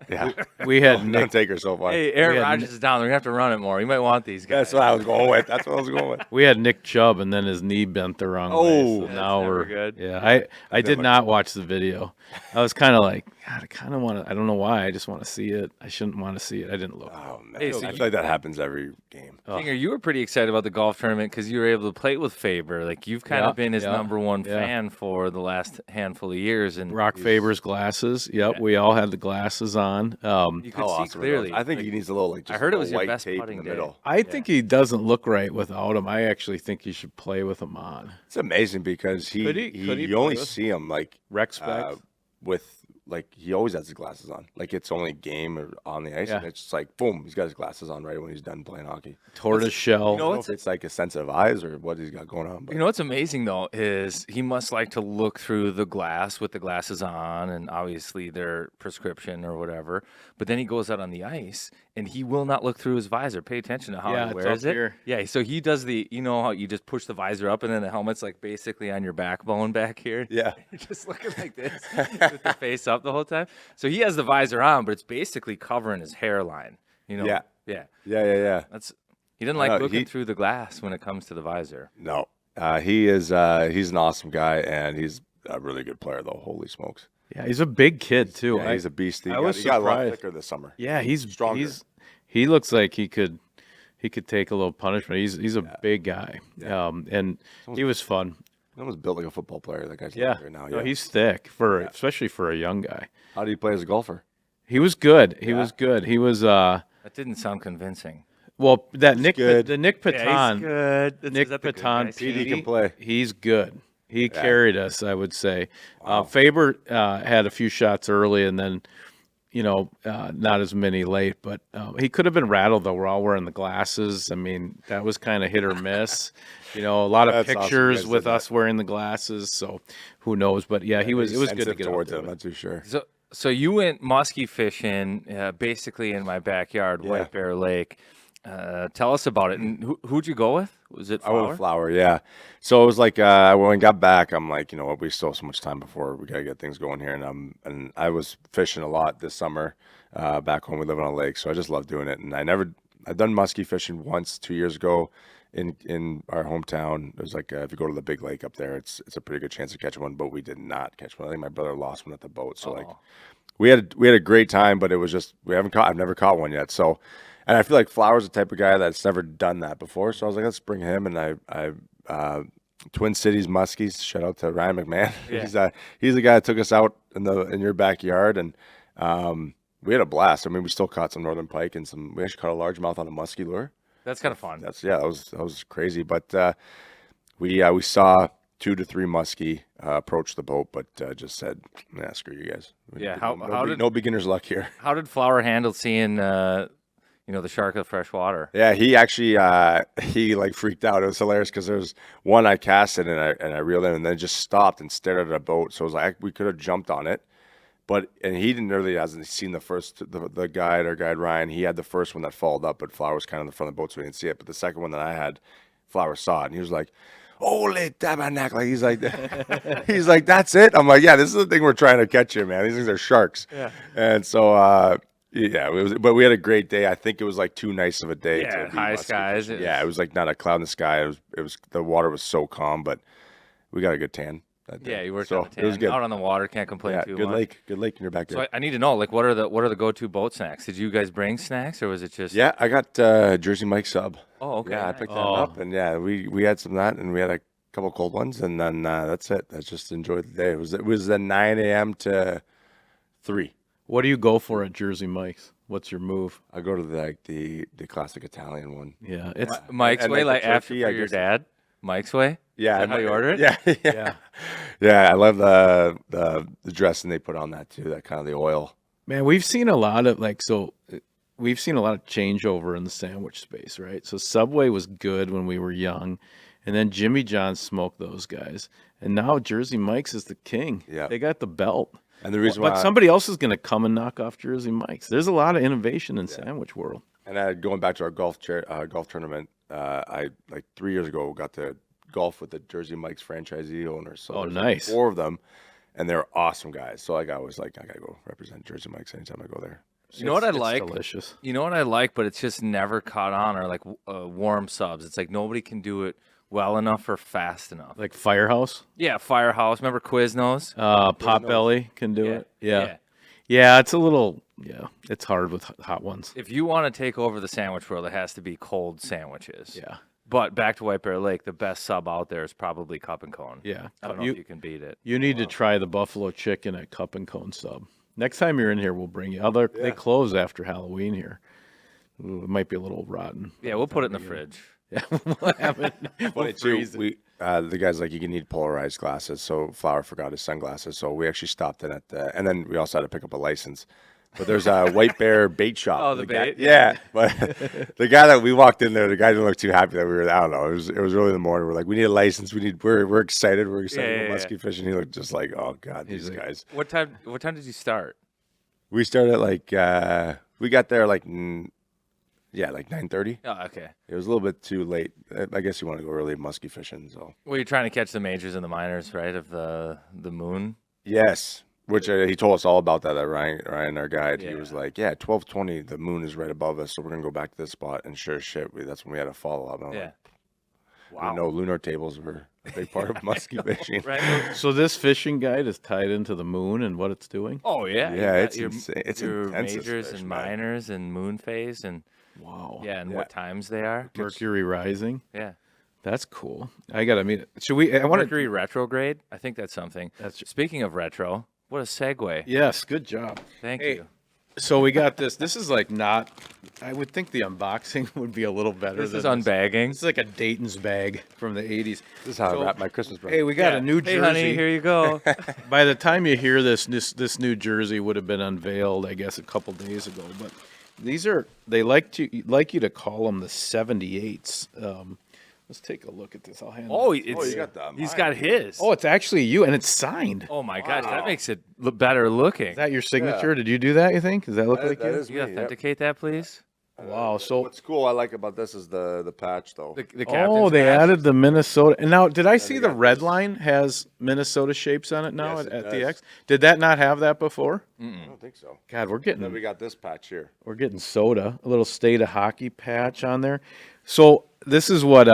We had Don't Nick. take her so far. Hey, Aaron We had Rodgers is down. They're gonna have to run it more. You might want these guys. That's what I was going with. That's what I was going with. We had Nick Chubb, and then his knee bent the wrong way. Oh. So That's now never we're good. Yeah, I did look- not watch the video. I was kind of like, God, I kind of want to. I don't know why. I just want to see it. I shouldn't want to see it. I didn't look. Oh man, Hey, so I you- feel like that happens every game. Singer, you were pretty excited about the golf tournament because you were able to play with Faber. Like you've kind Yeah, of been his yeah, number one yeah. fan for the last handful of years, and Rock Faber's glasses. Yep, we all had the glasses on. you could How see awesome are those? clearly. I think he needs a little like. Just I heard it a was your white best tape putting in the day. middle. I think he doesn't look right without him. I actually think he should play with him on. It's amazing because Could he you play only with- see him like Rec specs. with like he always has his glasses on. Like it's only game or on the ice, Yeah. and it's just like boom, he's got his glasses on right when he's done playing hockey. Tortoise shell. I don't know if it's like a sensitive eyes or what he's got going on. But You know what's amazing though is he must like to look through the glass with the glasses on, and obviously their prescription or whatever. But then he goes out on the ice and he will not look through his visor. Pay attention to how Yeah, he it's wears up it. here. Yeah, so he does the. You know how you just push the visor up and then the helmet's like basically on your backbone back here. yeah, You're just looking like this with the face up the whole time. So he has the visor on, but it's basically covering his hairline. You know. Yeah. Yeah. yeah. That's. He didn't like No, looking he- through the glass when it comes to the visor. No, he is. He's an awesome guy, and he's a really good player, though. Holy smokes! Yeah, he's a big kid too. Yeah, he's a beast. He I got, was he got a lot surprised. thicker this summer. Yeah, he's Stronger. He looks like he could take a little punishment. He's a big guy. And he was fun. He almost built like a football player. That guy's Yeah, right now. no, Yeah. he's thick especially for a young guy. How do you play as a golfer? He was good. He was good. He was That didn't sound convincing. well that Nick good. the Nick Paton good. Nick Paton Petey can play. He's good. He carried us, I would say. Faber had a few shots early and then not as many late, but he could have been rattled though. We're all wearing the glasses. I mean, that was kind of hit or miss. A lot of That's awesome you pictures guys with did that. us wearing the glasses. So who knows? But yeah, it was good to Sensitive get up towards there it. I'm with. not too sure. So you went muskie fishing, basically in my backyard, White Bear Lake. Tell us about it. And who'd you go with? Was it I went Flower? with Flower, yeah. So it was like when I got back, I'm like, you know what, we still have so much time before we gotta get things going here. And I was fishing a lot this summer back home. We live on a lake, so I just love doing it. And I've done muskie fishing once 2 years ago in our hometown. There's like if you go to the big lake up there, it's a pretty good chance to catch one. But we did not catch one. I think my brother lost one at the boat. So like we had a great time, but it was just I've never caught one yet. So. And I feel like Flower's the type of guy that's never done that before. So I was like, let's bring him. And I Twin Cities Muskies, shout out to Ryan McMahon. Yeah. He's the guy that took us out in your backyard. And we had a blast. I mean, we still caught some northern pike and we actually caught a largemouth on a muskie lure. That's kind of fun. That was crazy. But we saw 2 to 3 muskie approach the boat, but just said, nah, screw you guys. Yeah, No beginner's luck here. How did Flower handle seeing the shark of the fresh water? Yeah, he actually he like freaked out. It was hilarious because there was one I casted and I reeled in and then it just stopped and stared at a boat. So it was like we could have jumped on it, and he hasn't seen the first the guide Ryan. He had the first one that followed up, but Flower was kind of in the front of the boat, so we didn't see it. But the second one that I had, Flower saw it and he was like, "Holy tabernacle!" Like he's like, "That's it." I'm like, "Yeah, this is the thing we're trying to catch here, man. These things are sharks." Yeah, and so. Yeah, but we had a great day. I think it was like too nice of a day. Yeah, to be high muskie skies. fishing. Yeah, it was like not a cloud in the sky. It was the water was so calm, but we got a good tan. that day. Yeah, you worked so on the it was tan. good. Out on the water, can't complain Yeah, too good much. lake in your backyard. So I need to know, like, what are the go-to boat snacks? Did you guys bring snacks, or was it just? Yeah, I got Jersey Mike sub. Oh, okay. Yeah, I nice. picked that up, and yeah, we had some of that, and we had a couple cold ones, and then that's it. I just enjoyed the day. It was the 9 a.m. to 3. What do you go for at Jersey Mike's? What's your move? I go to the classic Italian one. Yeah, it's Mike's and way, like the like after turkey, for I your guess- dad. Mike's way. Yeah, Is that how you order it? Yeah, yeah, yeah. yeah. I love the dressing they put on that too. That kind of the oil. Man, we've seen a lot of we've seen a lot of changeover in the sandwich space, right? So Subway was good when we were young, and then Jimmy John's smoked those guys, and now Jersey Mike's is the king. Yeah. They got the belt. And the reason But why, somebody else is going to come and knock off Jersey Mike's. There's a lot of innovation in sandwich world. and going back to our golf tournament, I like 3 years ago got to golf with the Jersey Mike's franchisee owners. So Oh, there's nice. 4 of them, and they're awesome guys. So like I was like, I gotta go represent Jersey Mike's anytime I go there. You know what I It's like? delicious. You know what I like, but it's just never caught on, or like warm subs. It's like nobody can do it well enough or fast enough. Like Firehouse, Yeah, Firehouse. Remember Quiznos? Potbelly can do Yeah, it. Yeah. yeah. Yeah, it's a little, it's hard with hot ones. If you want to take over the sandwich world, it has to be cold sandwiches. Yeah. But back to White Bear Lake, the best sub out there is probably Cup and Cone. Yeah. I don't know if you can beat it. You need to try the buffalo chicken at Cup and Cone sub. Next time you're in here, we'll bring you. Although they close after Halloween here. Ooh, it might be a little rotten. Yeah, we'll put it in the fridge. Yeah, we'll have it. Funny We'll too. freeze it. We the guys like you need polarized glasses. So Flower forgot his sunglasses. So we actually stopped in at the, and then we also had to pick up a license. But there's a White Bear bait shop. Oh, the guy- bait? Yeah, but the guy that we walked in there, the guy didn't look too happy that we were. I don't know. It was really in the morning. We're like, we need a license. We're excited. We're excited Yeah, to yeah, go musky fishing. He looked just like, oh god, these like- guys. What time did you start? We started like we got there like like 9:30. Oh, okay. It was a little bit too late. I guess you want to go early musky fishing. So Well, you're trying to catch the majors and the minors, right? Of the moon. yes. Which he told us all about that. That Ryan, our guide, he Yeah. was like, "Yeah, 12:20, the moon is right above us, so we're gonna go back to this spot." And sure as shit, that's when we had a follow up. Yeah. Wow. No, lunar tables were a big part of musky fishing. Right. So this fishing guide is tied into the moon and what it's doing? Oh yeah. you Yeah, got it's insane. It's your intense, this majors fish, and man. minors and moon phase and Wow. and Yeah. what times they are. Mercury rising. Yeah. That's cool. I got to meet it. Should we? I want to. Mercury retrograde. I think that's something. That's- Speaking of retro, what a segue. Yes, good job. Thank Hey, you. So we got this. This is like not. I would think the unboxing would be a little better. This than is unbagging. It's like a Dayton's bag from the 80s. This is how So- I wrap my Christmas present. Hey, we got Yeah. a New Jersey. Hey, honey, here you go. By the time you hear this New Jersey would have been unveiled, I guess, a couple days ago. But these are they like you to call them the 78s. Let's take a look at this. I'll hand. Oh, it. it's, you got the he's mine. got his. Oh, it's actually you, and it's signed. Oh my gosh, that makes it look better looking. Is that your signature? Did you do that? You think? Does that look like that you? is you me, yep. authenticate that, please. Wow. So What's cool I like about this is the patch though. The oh, captain's they patch. added the Minnesota. And now, did I see they the got red this. line has Minnesota shapes on it now Yes, at, it at the does. X? Did that not have that before? I don't think so. God, we're Then we getting got this patch here. soda, a little state of hockey patch on there. So this is what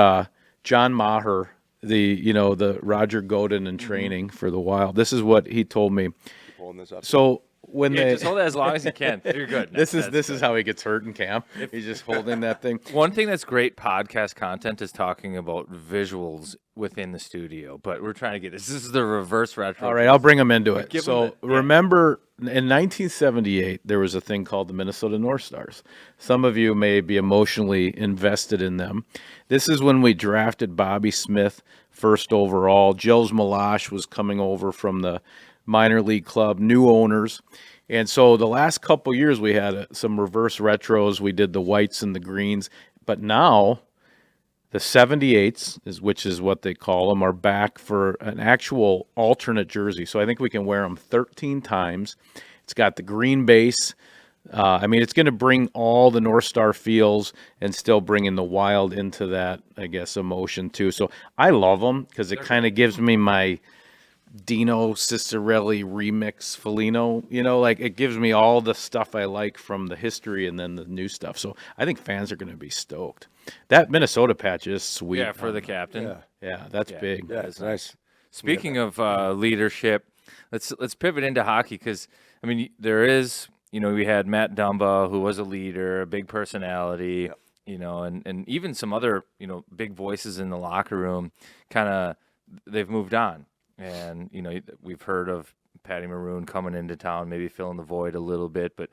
John Maher, the Roger Godin in training for the Wild. This is what he told me. Pulling this up. So when Yeah, they just hold it as long as you can. You're good. this That's is how he gets hurt in camp. He's just holding that thing. one thing that's great podcast content is talking about visuals within the studio, but we're trying to get this. This is the reverse retro. All right, I'll bring him into it. Give So him the- yeah. remember, in 1978, there was a thing called the Minnesota North Stars. Some of you may be emotionally invested in them. This is when we drafted Bobby Smith first overall. Gilles Malash was coming over from the minor league club, new owners. And so the last couple years we had some reverse retros. We did the whites and the greens. But now the 78s, which is what they call them, are back for an actual alternate jersey. So I think we can wear them 13 times. It's got the green base. It's going to bring all the North Star feels and still bring in the Wild into that, I guess, emotion too. So I love them because it kind of gives me my Dino Cicerelli remix Foligno, it gives me all the stuff I like from the history and then the new stuff. So I think fans are going to be stoked. That Minnesota patch is sweet. Yeah, for the captain. Yeah. Yeah, that's big. Yeah, it's nice. Speaking of leadership, let's pivot into hockey because I mean there is we had Matt Dumba who was a leader, a big personality, and even some other big voices in the locker room. Kind of they've moved on, and we've heard of Patty Maroon coming into town, maybe filling the void a little bit, but.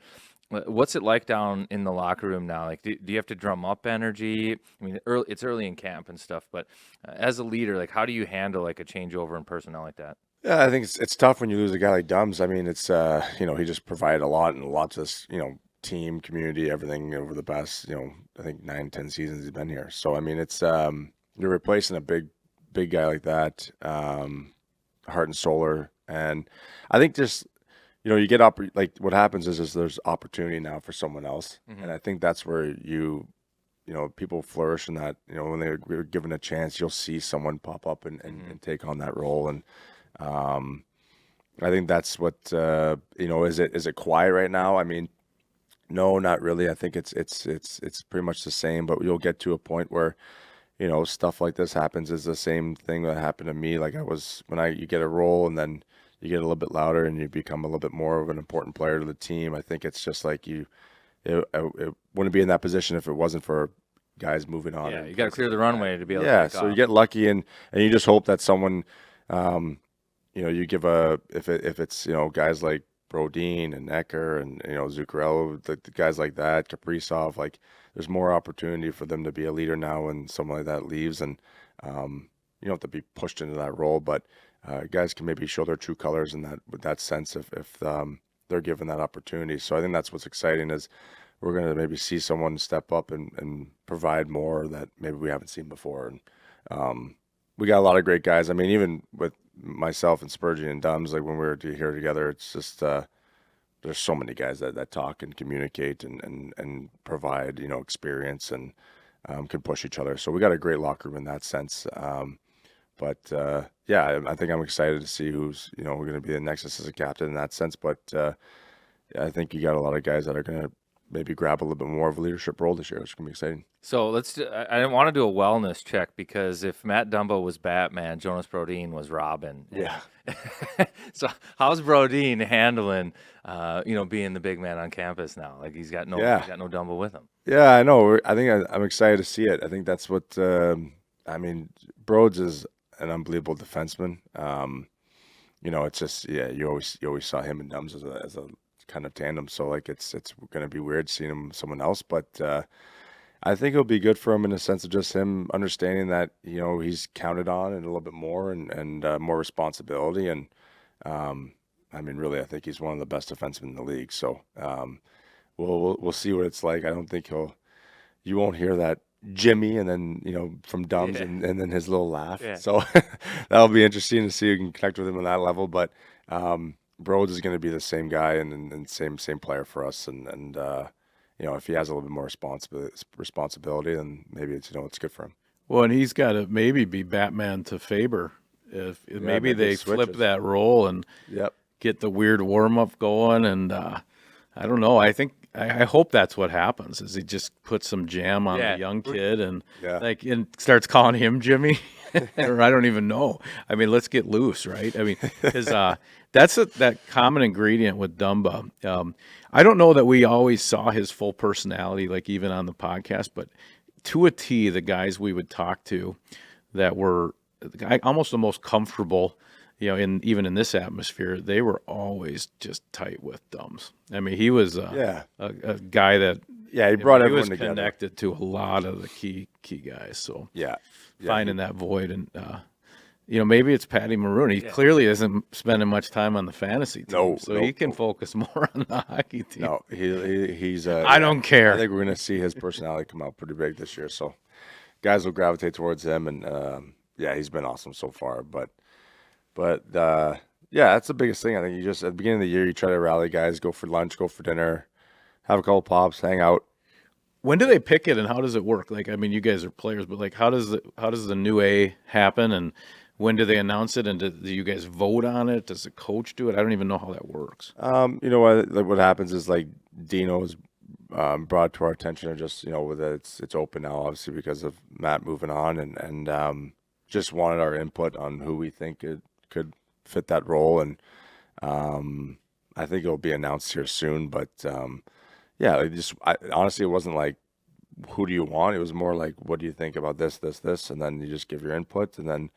What's it like down in the locker room now? Like, do you have to drum up energy? I mean, it's early in camp and stuff, but as a leader, like, how do you handle like a changeover in personnel like that? Yeah, I think it's tough when you lose a guy like Dums. I mean, it's he just provided a lot and lots of team, community, everything over the past I think 9-10 seasons he's been here. So I mean, it's you're replacing a big guy like that, heart and soul, and I think just. You get like what happens is there's opportunity now for someone else, and I think that's where people flourish in that. When they're given a chance, you'll see someone pop up and take on that role, and I think that's what Is it quiet right now? I mean, no, not really. I think it's pretty much the same, but you'll get to a point where stuff like this happens. Is the same thing that happened to me. Like you get a role and then. You get a little bit louder and you become a little bit more of an important player to the team. I think it's just like it wouldn't be in that position if it wasn't for guys moving on. Yeah, you got to clear the runway to be able to take off. You get lucky and you just hope that someone, you give if it's guys like Brodin and Ecker and Zuccarello, the guys like that, Kaprizov, like there's more opportunity for them to be a leader now when someone like that leaves, and you don't have to be pushed into that role, but. Guys can maybe show their true colors in that sense if they're given that opportunity. So I think that's what's exciting is we're going to maybe see someone step up and provide more that maybe we haven't seen before. And we got a lot of great guys. I mean, even with myself and Spurgeon and Dums, like when we were here together, it's just there's so many guys that talk and communicate and provide experience and can push each other. So we got a great locker room in that sense. But I think I'm excited to see who's going to be the next assistant captain in that sense. But I think you got a lot of guys that are going to maybe grab a little bit more of a leadership role this year, which is going to be exciting. So I want to do a wellness check because if Matt Dumba was Batman, Jonas Brodin was Robin. Yeah. So how's Brodin handling, being the big man on campus now? Like he's got no Dumba with him. Yeah, I know. I think I'm excited to see it. I think that's what Broads is an unbelievable defenseman. It's just you always saw him and Dums as a kind of tandem. So like it's going to be weird seeing him with someone else, but I think it'll be good for him in the sense of just him understanding that he's counted on and a little bit more and more responsibility. And really, I think he's one of the best defensemen in the league. So we'll see what it's like. I don't think you won't hear that. Jimmy and then from Dums and then his little laugh. Yeah. So that'll be interesting to see who can connect with him on that level. But Broads is going to be the same guy and same player for us. And if he has a little bit more responsibility, then maybe it's good for him. Well, and he's got to maybe be Batman to Faber. If maybe they flip that role and get the weird warm up going. And I don't know. I hope that's what happens. Is he just puts some jam on the young kid and and starts calling him Jimmy, or I don't even know. I mean, let's get loose, right? I mean, because that's that common ingredient with Dumba. I don't know that we always saw his full personality, like even on the podcast, but to a T, the guys we would talk to that were almost the most comfortable. Even in this atmosphere, they were always just tight with Dums. I mean, he was a guy that he brought everyone was together. Connected to a lot of the key guys. So finding that void and maybe it's Patty Maroon. He clearly isn't spending much time on the fantasy team, he can focus more on the hockey team. No, he's. I don't care. I think we're going to see his personality come out pretty big this year. So guys will gravitate towards him, and he's been awesome so far. But that's the biggest thing. I think you just at the beginning of the year you try to rally guys, go for lunch, go for dinner, have a couple pops, hang out. When do they pick it and how does it work? Like, I mean, you guys are players, but like, how does the new A happen and when do they announce it and do you guys vote on it? Does the coach do it? I don't even know how that works. What happens is like Dino's brought to our attention, or just with it's open now, obviously because of Matt moving on, and just wanted our input on who we think it could fit that role, and I think it'll be announced here soon. But yeah, honestly, it wasn't like who do you want. It was more like what do you think about this, and then you just give your input, and then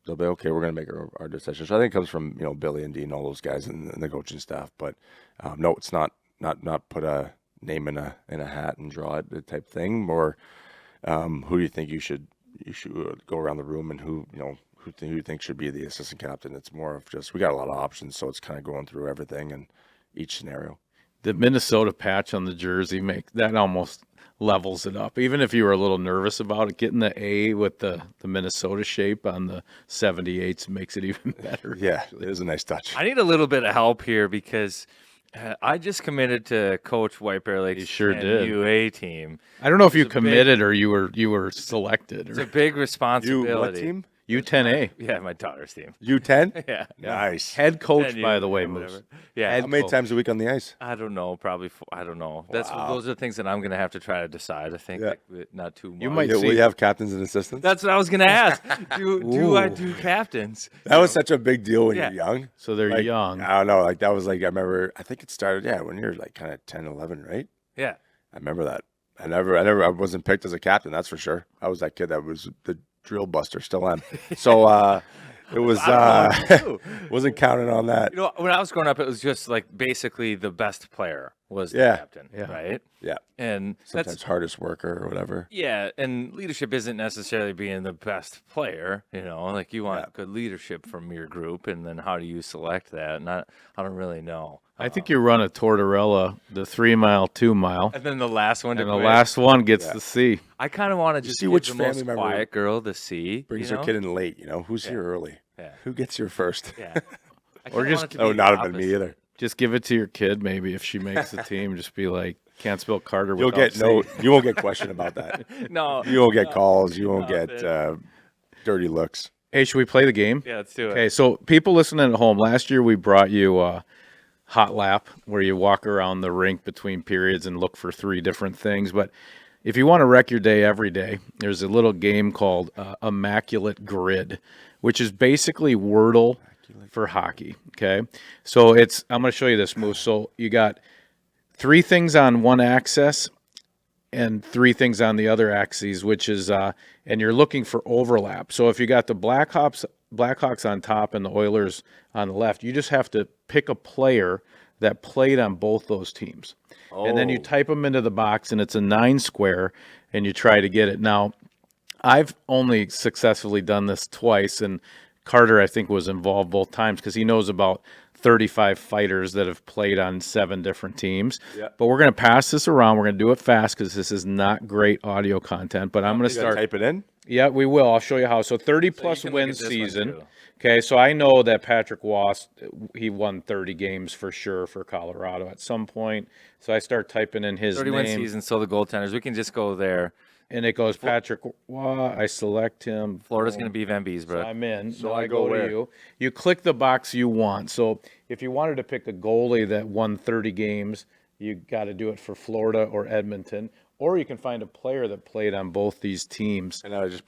they'll be okay. We're gonna make our decision. So I think it comes from Billy and Dean, all those guys, and the coaching staff. But no, it's not put a name in a hat and draw it type thing. Or who do you think you should go around the room, and who you think should be the assistant captain. It's more of just we got a lot of options, so it's kind of going through everything and each scenario. The Minnesota patch on the jersey that almost levels it up. Even if you were a little nervous about it, getting the A with the Minnesota shape on the 78s makes it even better. Yeah, it is a nice touch. I need a little bit of help here because I just committed to coach White Bear Lake's UA team. I don't know if you committed or you were selected. It's a big responsibility. You what team? U10A. Yeah, my daughter's team. U10? Yeah. Nice. Head coach, by the way, Moose. Yeah. How many times a week on the ice? I don't know. Probably. I don't know. Those are things that I'm going to have to try to decide. I think not too much. You might Will you have captains and assistants? That's what I was going to ask. Do I do captains? That was such a big deal when you're young. So they're young. I don't know. That was I remember. I think it started. Yeah, when you're kind of 10, 11, right? Yeah. I remember that. I wasn't picked as a captain. That's for sure. I was that kid that was the drill buster. Still am. So it was wasn't counting on that. When I was growing up, it was just like basically the best player was the captain, right? Yeah. And sometimes that's hardest worker or whatever. Yeah, and leadership isn't necessarily being the best player. Like you want good leadership from your group, and then how do you select that? And I don't really know. I think you run a Tortorella, the 3 mile, 2 mile, and then the last one, and the last one gets the C. I kind of want to just see give which the family most member quiet girl the C. Brings their kid in late. Who's here early? Yeah. Who gets here first? Yeah. Or just not have been me either. Just give it to your kid. Maybe if she makes the team, just be like, can't spell Carter. You'll get you won't get questioned about that. No, you won't get calls. You won't get dirty looks. Hey, should we play the game? Yeah, let's do it. Okay, so people listening at home, last year we brought you Hot Lap, where you walk around the rink between periods and look for 3 different things. But if you want to wreck your day every day, there's a little game called Immaculate Grid, which is basically Wordle for hockey. Okay, so I'm going to show you this, Moose. So you got 3 things on one axis and 3 things on the other axes, which is and you're looking for overlap. So if you got the Blackhawks on top and the Oilers on the left, you just have to pick a player that played on both those teams. And then you type them into the box, and it's a 9 square, and you try to get it. Now, I've only successfully done this twice, and Carter, I think, was involved both times because he knows about 35 fighters that have played on 7 different teams. Yeah. But we're going to pass this around. We're going to do it fast because this is not great audio content. But I'm going to start. Type it in? Yeah, we will. I'll show you how. So 30-plus win season. Okay, so I know that Patrick Wass, he won 30 games for sure for Colorado at some point. So I start typing in his 30-win name. season, so the goaltenders. We can just go there. And it goes Patrick Wass. I select him. Florida's going to be Van Beesbrook. So I'm in. So now I go to you. You click the box you want. So if you wanted to pick a goalie that won 30 games, you got to do it for Florida or Edmonton. Or you can find a player that played on both these teams. And you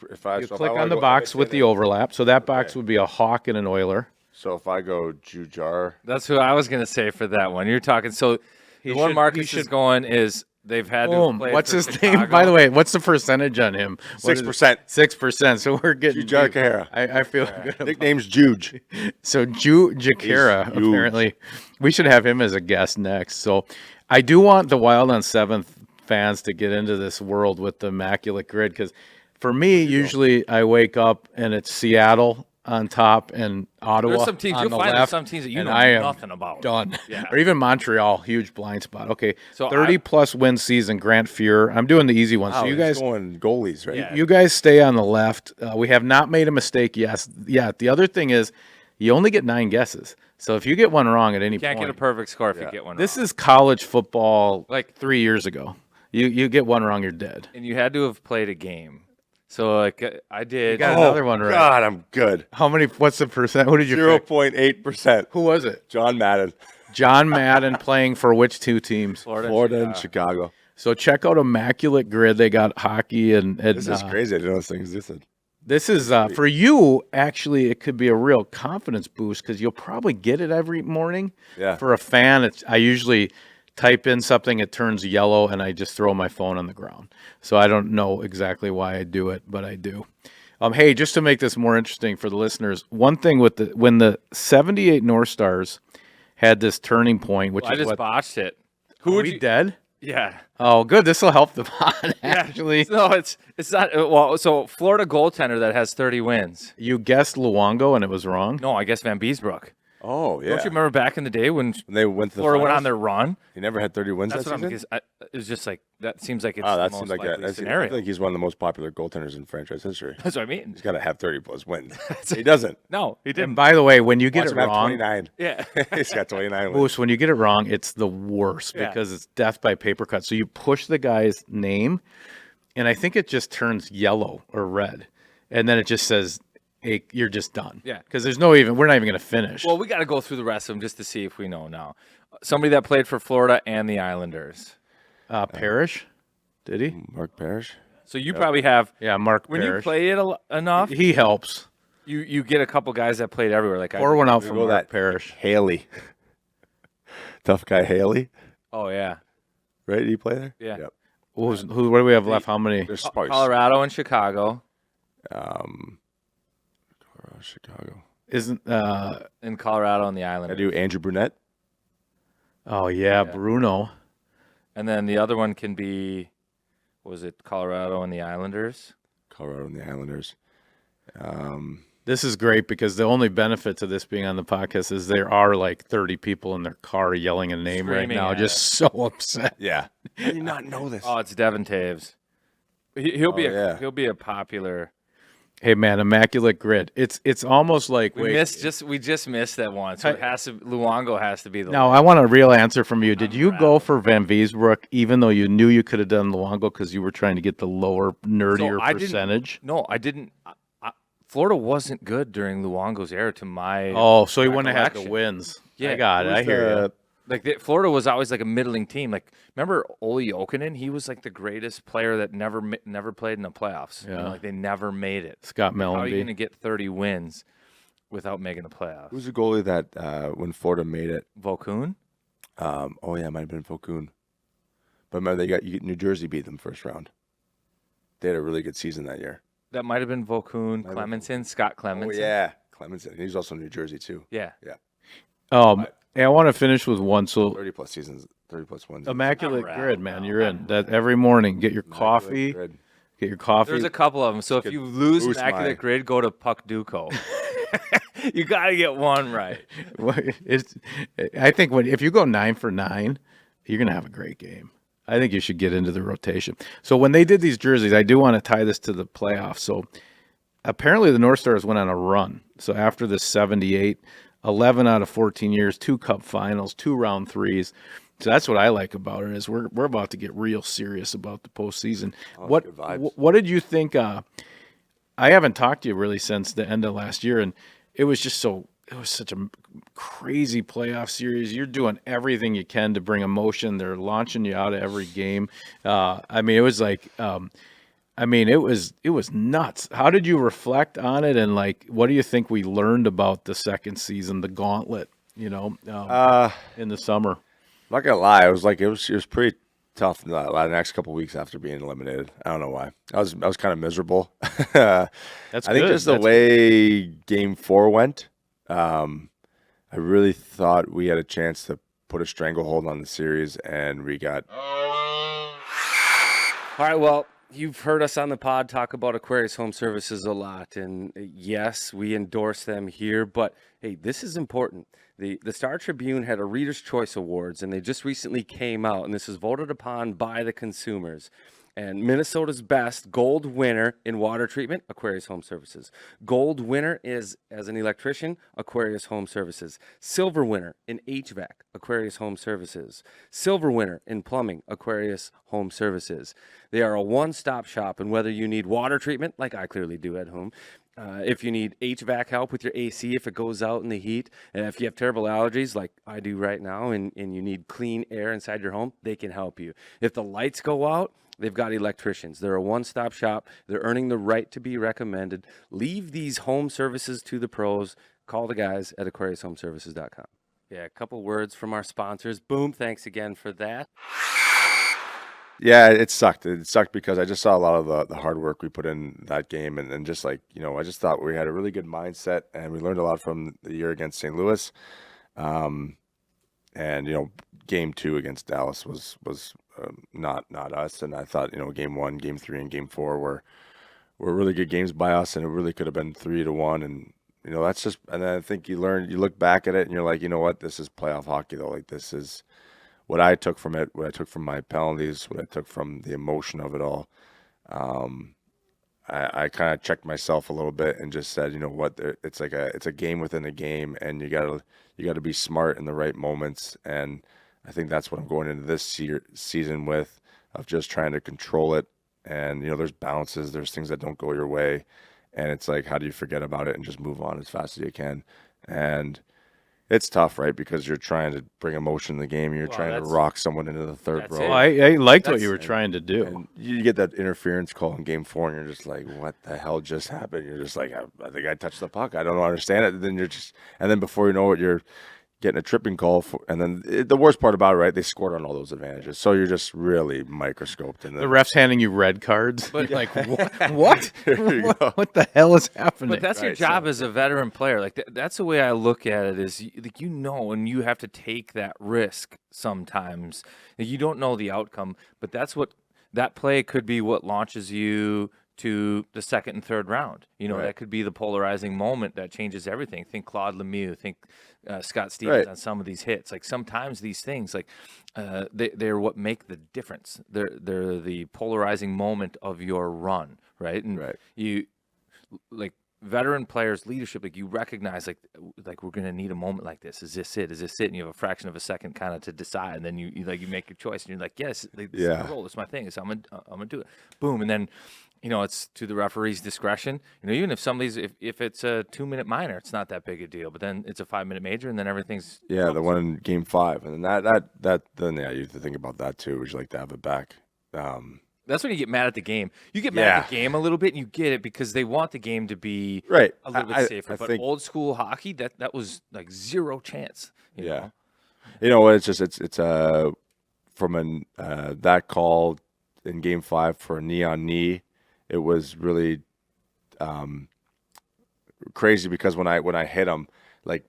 click on the box with the overlap. So that box would be a Hawk and an Oiler. So if I go Jujar. That's who I was going to say for that one. You're talking. So the one Marcus is going is they've had to play. What's his Chicago. name? By the way, what's the percentage on him? 6%. 6%. So we're getting Jujar Kahara. I feel good. Nickname's Juge. So Jakara, apparently. We should have him as a guest next. So I do want the Wild on 7th fans to get into this world with the Immaculate Grid because for me, usually I wake up and it's Seattle on top and Ottawa There's some teams on you'll the find left, some teams that you and know I am nothing about. Done. Yeah. Or even Montreal, huge blind spot. Okay, So 30-plus win season, Grant Fuhr. I'm doing the easy one. So you guys going goalies, right? Yeah. you guys stay on the left. We have not made a mistake. Yes. Yeah. The other thing is you only get 9 guesses. So if you get one wrong at any Can't point. get a perfect score if you get one This wrong. is college football Like 3 years ago. You get one wrong, you're dead. And you had to have played a game. So like I did. Got another one right. God, I'm good. How many? What's the percent? Who did you pick? 0.8%. Who was it? John Madden. John Madden playing for which 2 teams? Florida and Chicago. So check out Immaculate Grid. They got hockey and This is crazy. I didn't know this thing existed. This is for you. Actually, it could be a real confidence boost because you'll probably get it every morning. Yeah. For a fan, I usually type in something, it turns yellow, and I just throw my phone on the ground. So I don't know exactly why I do it, but I do. Hey, just to make this more interesting for the listeners, one thing with when the 78 North Stars had this turning point, which I is just what botched it. who would you dead? Yeah. Oh, good. This will help the pod. Actually, No, it's not. Well, so Florida goaltender that has 30 wins. you guessed Luongo and it was wrong. No, I guess Van Beesbrook. Oh, yeah. Don't you remember back in the day when When they went to the Florida went finals? on their run? He never had 30 wins That's that what I'm season? because it was just like that seems like it's Oh, the that most seems like likely I scenario. feel like he's one of the most popular goaltenders in franchise history. That's what I mean. He's got to have 30 plus wins. He doesn't. No, he And didn't. by the way, when you get Watch it him have wrong, 29. Yeah. He's got 29 wins. Moose, when you get it wrong, it's the worst Yeah. because it's death by paper cut. So you push the guy's name, and I think it just turns yellow or red, and then it just says, hey, "You're just done." Yeah. because we're not even going to finish. Well, we got to go through the rest of them just to see if we know now. Somebody that played for Florida and the Islanders. Parrish, did he? Mark Parrish. So you probably have Yeah, Mark when Parrish. you play it enough, He helps. you get a couple guys that played everywhere. Like Pour one out for go Mark that- Parrish. Haley. Tough guy Haley. Oh yeah, Right? Did he play there? yeah. Yep. What do we have left? How many? There's Spice. Colorado and Chicago. Chicago. Isn't In Colorado and the I Islanders. do Andrew Brunette. oh yeah, Bruno. And then the other one can be, was it Colorado and the Islanders? Colorado and the Islanders. This is great because the only benefit to this being on the podcast is there are like 30 people in their car yelling a name right Screaming now, at just so upset. Yeah. How do you not know this? Oh, it's Devin Taves. He'll be yeah. he'll be a popular. Hey man, Immaculate Grid. It's almost like We just missed that one. So it has to Luongo has to be the Now I want a real answer from you. Did you go for Van Beesbrook even though you knew you could have done Luongo because you were trying to get the lower nerdier I didn't- percentage? No, I didn't. Florida wasn't good during Luongo's era, to my Oh, so he wouldn't have had the recollection. wins. Yeah, I got it. I hear you. Like Florida was always like a middling team. Like remember Olli Jokinen? He was like the greatest player that never played in the playoffs. Yeah. Like they never made it. Scott How are you going to Mellenby. get 30 wins without making the playoffs? Who's the goalie that when Florida made it? Volkun? Oh yeah, it might have been Focoon. But remember, New Jersey beat them first round. They had a really good season that year. That might have been Volkun, Clemenson, Scott Clemenson. Oh yeah, Clemenson. He's also in New Jersey too. Yeah. Hey, I want to finish with one. So 30 plus seasons, 30 plus wins. Immaculate Not Grid, bad. man. You're in. That every morning. Get your coffee. Grid. Get your coffee. There's a couple of them. So if could you lose boost Immaculate my- Grid, go to Puck Duco. You got to get one right. I think if you go 9 for 9, you're gonna have a great game. I think you should get into the rotation. So when they did these jerseys, I do want to tie this to the playoffs. So apparently the North Stars went on a run. So after the 78, 11 out of 14 years, 2 cup finals, 2 round threes. So that's what I like about it is we're about to get real serious about the postseason. good vibes. What did you think? I haven't talked to you really since the end of last year, and it was such a crazy playoff series. You're doing everything you can to bring emotion. They're launching you out of every game. It was like, it was nuts. How did you reflect on it? And like, what do you think we learned about the second season, the gauntlet, in the summer? I'm not gonna lie, it was pretty tough the next couple of weeks after being eliminated. I don't know why. I was kind of miserable. That's I think good. just the That's way Game 4 went. I really thought we had a chance to put a stranglehold on the series, and we got. All right, well, you've heard us on the pod talk about Aquarius Home Services a lot, and yes, we endorse them here, but hey, this is important. The Star Tribune had a Reader's Choice Awards, and they just recently came out, and this is voted upon by the consumers. And Minnesota's best gold winner in water treatment, Aquarius Home Services. Gold winner is, as an electrician, Aquarius Home Services. Silver winner in HVAC, Aquarius Home Services. Silver winner in plumbing, Aquarius Home Services. They are a one-stop shop, and whether you need water treatment, like I clearly do at home, if you need HVAC help with your AC, if it goes out in the heat, and if you have terrible allergies like I do right now, and you need clean air inside your home, they can help you. If the lights go out, They've got electricians. They're a one-stop shop. They're earning the right to be recommended. Leave these home services to the pros. Call the guys at AquariusHomeservices.com. Yeah, a couple words from our sponsors. Boom, thanks again for that. Yeah, it sucked. It sucked because I just saw a lot of the hard work we put in that game, and just like, I just thought we had a really good mindset, and we learned a lot from the year against St. Louis. And game 2 against Dallas was not us, and I thought game 1, game 3, and game 4 were really good games by us, and it really could have been 3-1, and that's just. And then I think you look back at it, and you're like, what, this is playoff hockey though. Like, this is what I took from it, what I took from my penalties, what I took from the emotion of it all. I kind of checked myself a little bit and just said, what, it's a game within a game, and you gotta be smart in the right moments. And I think that's what I'm going into this season with, of just trying to control it. And there's bounces, there's things that don't go your way, and it's like, how do you forget about it and just move on as fast as you can? And it's tough, right? Because you're trying to bring emotion in the game. You're trying to rock someone into the third row. Well, I liked what you were trying to do. And you get that interference call in game 4, and you're just like, what the hell just happened? You're just like, I think I touched the puck. I don't understand it. And then and then before you know it, you're getting a tripping call. And then the worst part about it, right? They scored on all those advantages. So you're just really microscoped. And the ref's handing you red cards. But like, what? What the hell is happening? But that's your job as a veteran player. Like, that's the way I look at it, is like, and you have to take that risk sometimes. You don't know the outcome, but that play could be what launches you to the second and third round. That could be the polarizing moment that changes everything. Think Claude Lemieux, think Scott Stevens on some of these hits. Like, sometimes these things, like, they're what make the difference. They're the polarizing moment of your run, right? And you, like, veteran players' leadership, like, you recognize, like we're going to need a moment like this. Is this it? Is this it? And you have a fraction of a second kind of to decide, and then you make your choice, and you're like, yes, this is my role. It's my thing. So I'm gonna do it. Boom, and then it's to the referee's discretion. Even if if it's a 2-minute minor, it's not that big a deal. But then it's a 5-minute major, and then everything's the one in game 5, and then then you have to think about that too. Would you like to have it back? That's when you get mad at the game. You get mad at the game a little bit, and you get it because they want the game to be a little bit safer. But old school hockey, that was like zero chance. You know? It's just it's from that call in game 5 for a knee on knee. It was really crazy because when I hit him, like,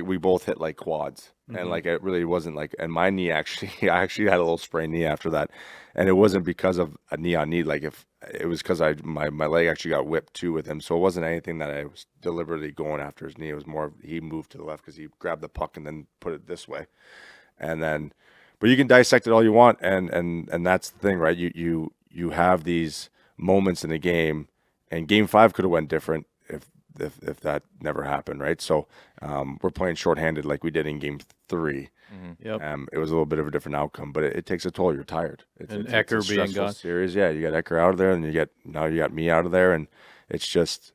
we both hit like quads, and like, it really wasn't like, and my knee I actually had a little sprained knee after that, and it wasn't because of a knee on knee. Like, if it was because my leg actually got whipped too with him, so it wasn't anything that I was deliberately going after his knee. It was more he moved to the left because he grabbed the puck and then put it this way, and then, but you can dissect it all you want, and that's the thing, right? You have these moments in the game, and game 5 could have went different if that never happened, right? So we're playing shorthanded like we did in game 3. Yep. It was a little bit of a different outcome, but it takes a toll. You're tired. It's Ecker being gone. Series, you got Ecker out of there, and now you got me out of there, and it's just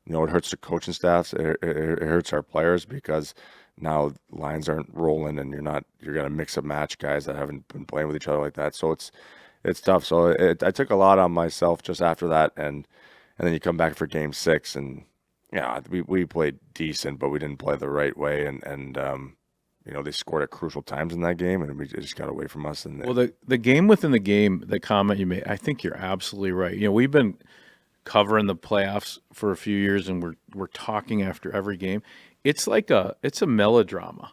it hurts the coaching staffs. It hurts our players because now lines aren't rolling, and you're gonna mix and match guys that haven't been playing with each other like that. So it's tough. So I took a lot on myself just after that, and then you come back for game 6, and we played decent, but we didn't play the right way, and they scored at crucial times in that game, and it just got away from us. And well, the game within the game, the comment you made, I think you're absolutely right. We've been covering the playoffs for a few years, and we're talking after every game. It's like it's a melodrama.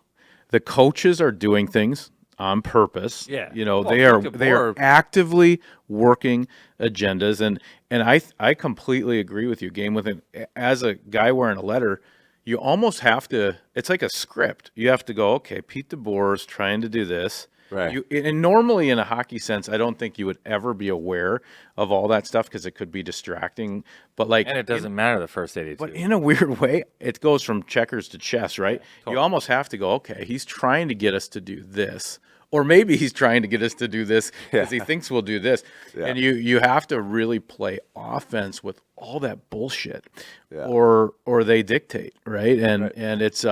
The coaches are doing things on purpose. Yeah. They are actively working agendas, and I completely agree with you. Game within, as a guy wearing a letter, you almost have to. It's like a script. You have to go, okay, Pete DeBoer's trying to do this. Right. And normally in a hockey sense, I don't think you would ever be aware of all that stuff because it could be distracting. But and it doesn't matter the first 82. But in a weird way, it goes from checkers to chess, right? Yeah, totally. You almost have to go, okay, he's trying to get us to do this. Or maybe he's trying to get us to do this because he thinks we'll do this. Yeah. And you have to really play offense with all that bullshit, or they dictate, right? And it's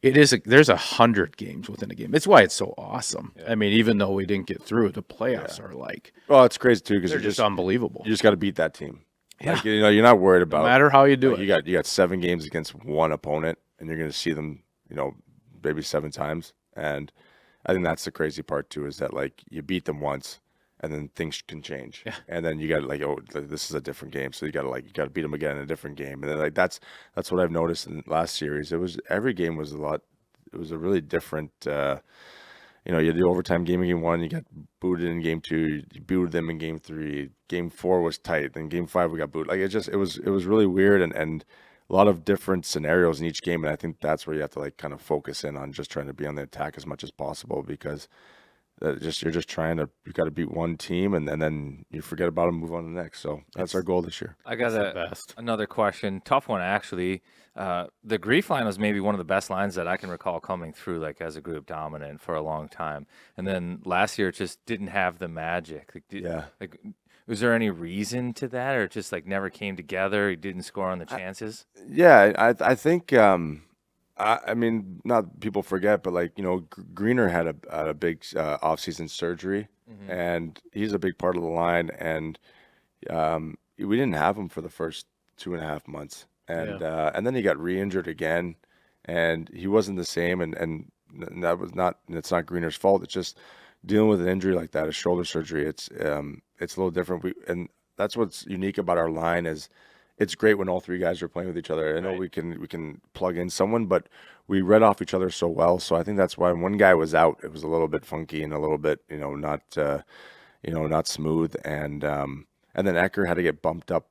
There's 100 games within a game. It's why it's so awesome. I mean, even though we didn't get through, the playoffs are like Well, it's crazy too because they're just unbelievable. you just got to beat that team. Like, you're not worried about No matter how you do like, it. You got 7 games against one opponent, and you're going to see them, maybe 7 times. And I think that's the crazy part too, is that like you beat them once, and then things can change. Yeah. And then you got to like, this is a different game, so you got to beat them again in a different game. And then like that's what I've noticed in the last series. Every game was it was a really different. You had the overtime game in game 1, you got booted in game 2, you booted them in game 3. Game 4 was tight, then game 5 we got booted. Like it was really weird and a lot of different scenarios in each game, and I think that's where you have to like kind of focus in on just trying to be on the attack as much as possible because you got to beat one team and then you forget about them, move on to the next. So that's our goal this year. I got another question, tough one actually. The grief line was maybe one of the best lines that I can recall coming through, like as a group dominant for a long time. And then last year it just didn't have the magic. Like, was there any reason to that, or it just like never came together? You didn't score on the chances. I think. I mean, not people forget, but like Greener had a big offseason surgery, and he's a big part of the line. And we didn't have him for the first 2.5 months, and then he got re-injured again, and he wasn't the same. And that was not. It's not Greener's fault. It's just dealing with an injury like that, a shoulder surgery. It's a little different. And that's what's unique about our line is. It's great when all 3 guys are playing with each other. I know we can plug in someone, but we read off each other so well. So I think that's why when one guy was out, it was a little bit funky and a little bit, not smooth. And then Ecker had to get bumped up,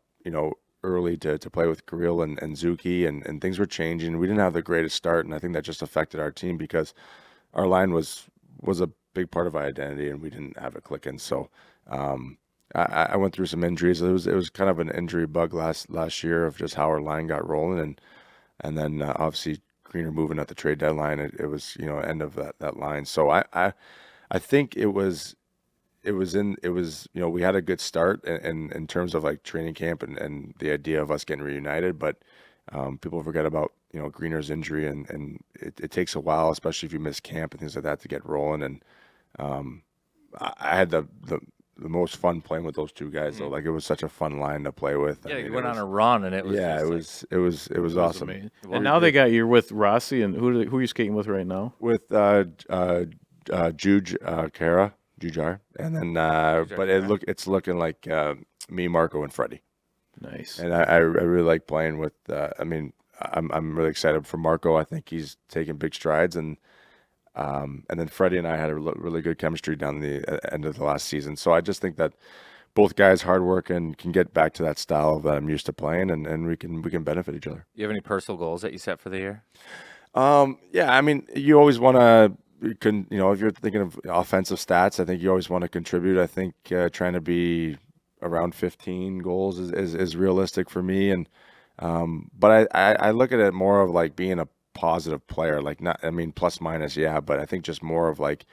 early to play with Kirill and Zuki, and things were changing. We didn't have the greatest start, and I think that just affected our team because our line was a big part of our identity, and we didn't have it clicking. So. I went through some injuries. It was kind of an injury bug last year of just how our line got rolling, and then obviously Greener moving at the trade deadline. It was end of that line. So I think we had a good start in terms of like training camp and the idea of us getting reunited, but people forget about Greener's injury and it takes a while, especially if you miss camp and things like that, to get rolling. And I had the most fun playing with those 2 guys though. Like it was such a fun line to play with. Yeah, you went on a run and it was it was awesome. And now you're with Rossi, and who are you skating with right now? With Jujar, and then but it's looking like me, Marco, and Freddie. Nice. And I really like playing with. I'm really excited for Marco. I think he's taking big strides, and then Freddie and I had a really good chemistry down the end of the last season. So I just think that both guys hard work and can get back to that style that I'm used to playing, and we can benefit each other. You have any personal goals that you set for the year? Yeah, I mean, you always want to. If you're thinking of offensive stats, I think you always want to contribute. I think trying to be around 15 goals is realistic for me, and but I look at it more of like being a positive player, like plus minus, but I think just more of like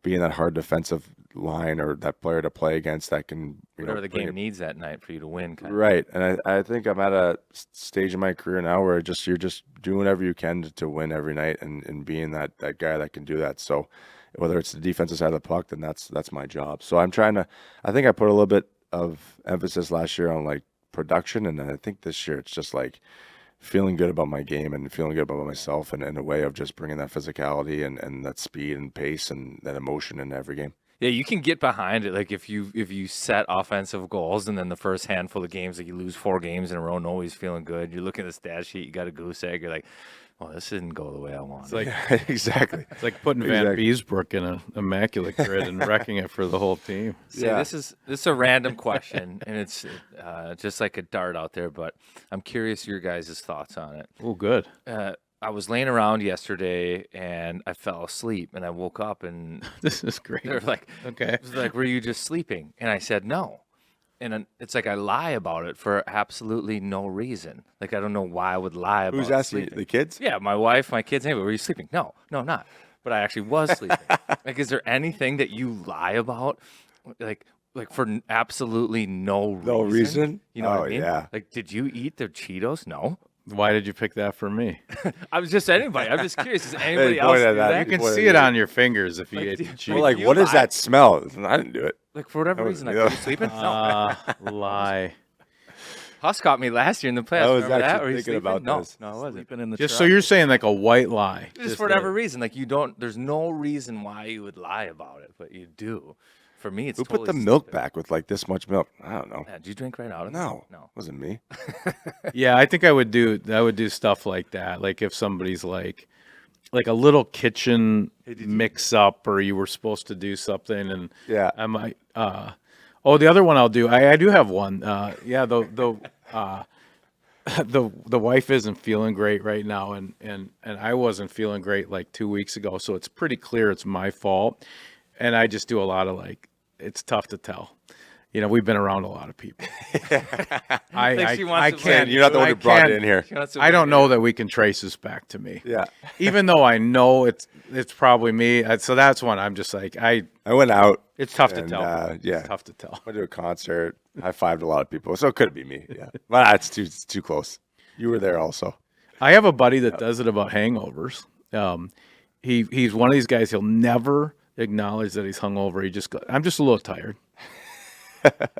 being that hard defensive line or that player to play against that can whatever the game needs that night for you to win, right. And I think I'm at a stage in my career now where you're just doing whatever you can to win every night and being that guy that can do that. So whether it's the defensive side of the puck, then that's my job. So I think I put a little bit of emphasis last year on like production, and then I think this year it's just like feeling good about my game and feeling good about myself, and in a way of just bringing that physicality and that speed and pace and that emotion in every game. Yeah, you can get behind it. Like if you set offensive goals, and then the first handful of games, like you lose 4 games in a row, and always feeling good. You look at the stat sheet, you got a goose egg. You're like, well, this didn't go the way I wanted. It's like exactly. It's like putting Van Beesbrook in an immaculate grid and wrecking it for the whole team. This is a random question, and it's just like a dart out there. But I'm curious your guys' thoughts on it. Oh, good. I was laying around yesterday and I fell asleep, and I woke up and this is great. They're like, okay, it was like, were you just sleeping? And I said no. And it's like I lie about it for absolutely no reason. Like I don't know why I would lie about. Who's asking sleeping. The kids? Yeah, my wife, my kids. Hey, were you sleeping? No, not. But I actually was sleeping. Like, is there anything that you lie about, like for absolutely no reason? No reason? You know what I mean? Yeah. Like, did you eat the Cheetos? No. Why did you pick that for me? I was just anybody. I'm just curious. Does anybody Hey, else point do at that. that? You can Boy, see it on your fingers if you ate the cheese. We're like, you what is lie. that smell? I didn't do it. Like for whatever That was reason, me. like, were you sleeping? No. Lie. Huss caught me last year in the playoffs. I was Remember that? actually Were you thinking sleeping? about no, this. No, I wasn't. Sleeping in the Just truck. so you're saying like a white lie. Just for whatever reason, like you don't. There's no reason why you would lie about it, but you do. For me, it's Who totally put the milk stupid. back with like this much milk? I don't know. Yeah, did you drink right out of it? No, No. wasn't me. Yeah, I think I would do stuff like that. Like if somebody's like a little kitchen mix up, or you were supposed to do something, and Yeah. I might. The other one I'll do. I do have one. Yeah, the wife isn't feeling great right now, and I wasn't feeling great like 2 weeks ago, so it's pretty clear it's my fault, and I just do a lot of like. It's tough to tell. You know, we've been around a lot of people. I she wants to can't. blame You're not the one I who brought it can't- in here. She wants to I don't blame know that we can trace this back to me. Yeah. Even though I know it's probably me. So that's one I'm just like I went out. It's tough to And, tell. yeah. It's tough to tell. Went to a concert. High-fived a lot of people. So it could be me. Yeah. But that's too close. You were there also. I have a buddy that does it about hangovers. He's one of these guys. He'll never acknowledge that he's hungover. He just goes, I'm just a little tired.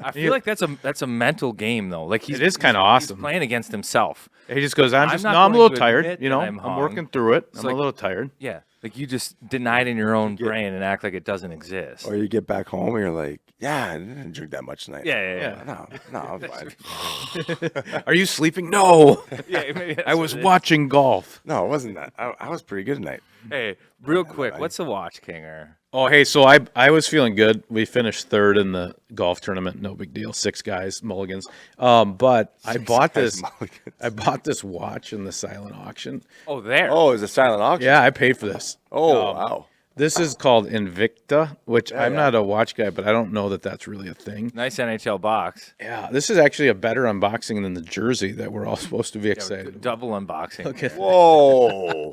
I feel like that's a mental game though. Like It is kinda he's awesome. playing against himself. He just goes, I'm I'm just not no, I'm a going little to tired. admit You know, that I'm I'm working hung. through it. I'm like- a little tired. Yeah, like you just deny it in your own brain and act like it doesn't exist. Or you get back home and you're like, yeah, I didn't drink that much tonight. Yeah. No, I'm fine. Are you sleeping? No, Yeah, maybe that's I what was it is. watching golf. No, it wasn't that. I was pretty good tonight. Hey, real quick, what's the watch, Kinger? Oh, hey, so I was feeling good. We finished third in the golf tournament. No big deal. 6 guys, mulligans. But I bought guys, this. mulligans. I bought this watch in the silent auction. Oh, there. Oh, it was a silent auction? Yeah, I paid for this. Oh, wow. This is called Invicta, which I'm yeah. not a watch guy, but I don't know that that's really a thing. Nice NHL box. Yeah, this is actually a better unboxing than the jersey that we're all supposed to be excited about. Double unboxing. Okay. Whoa.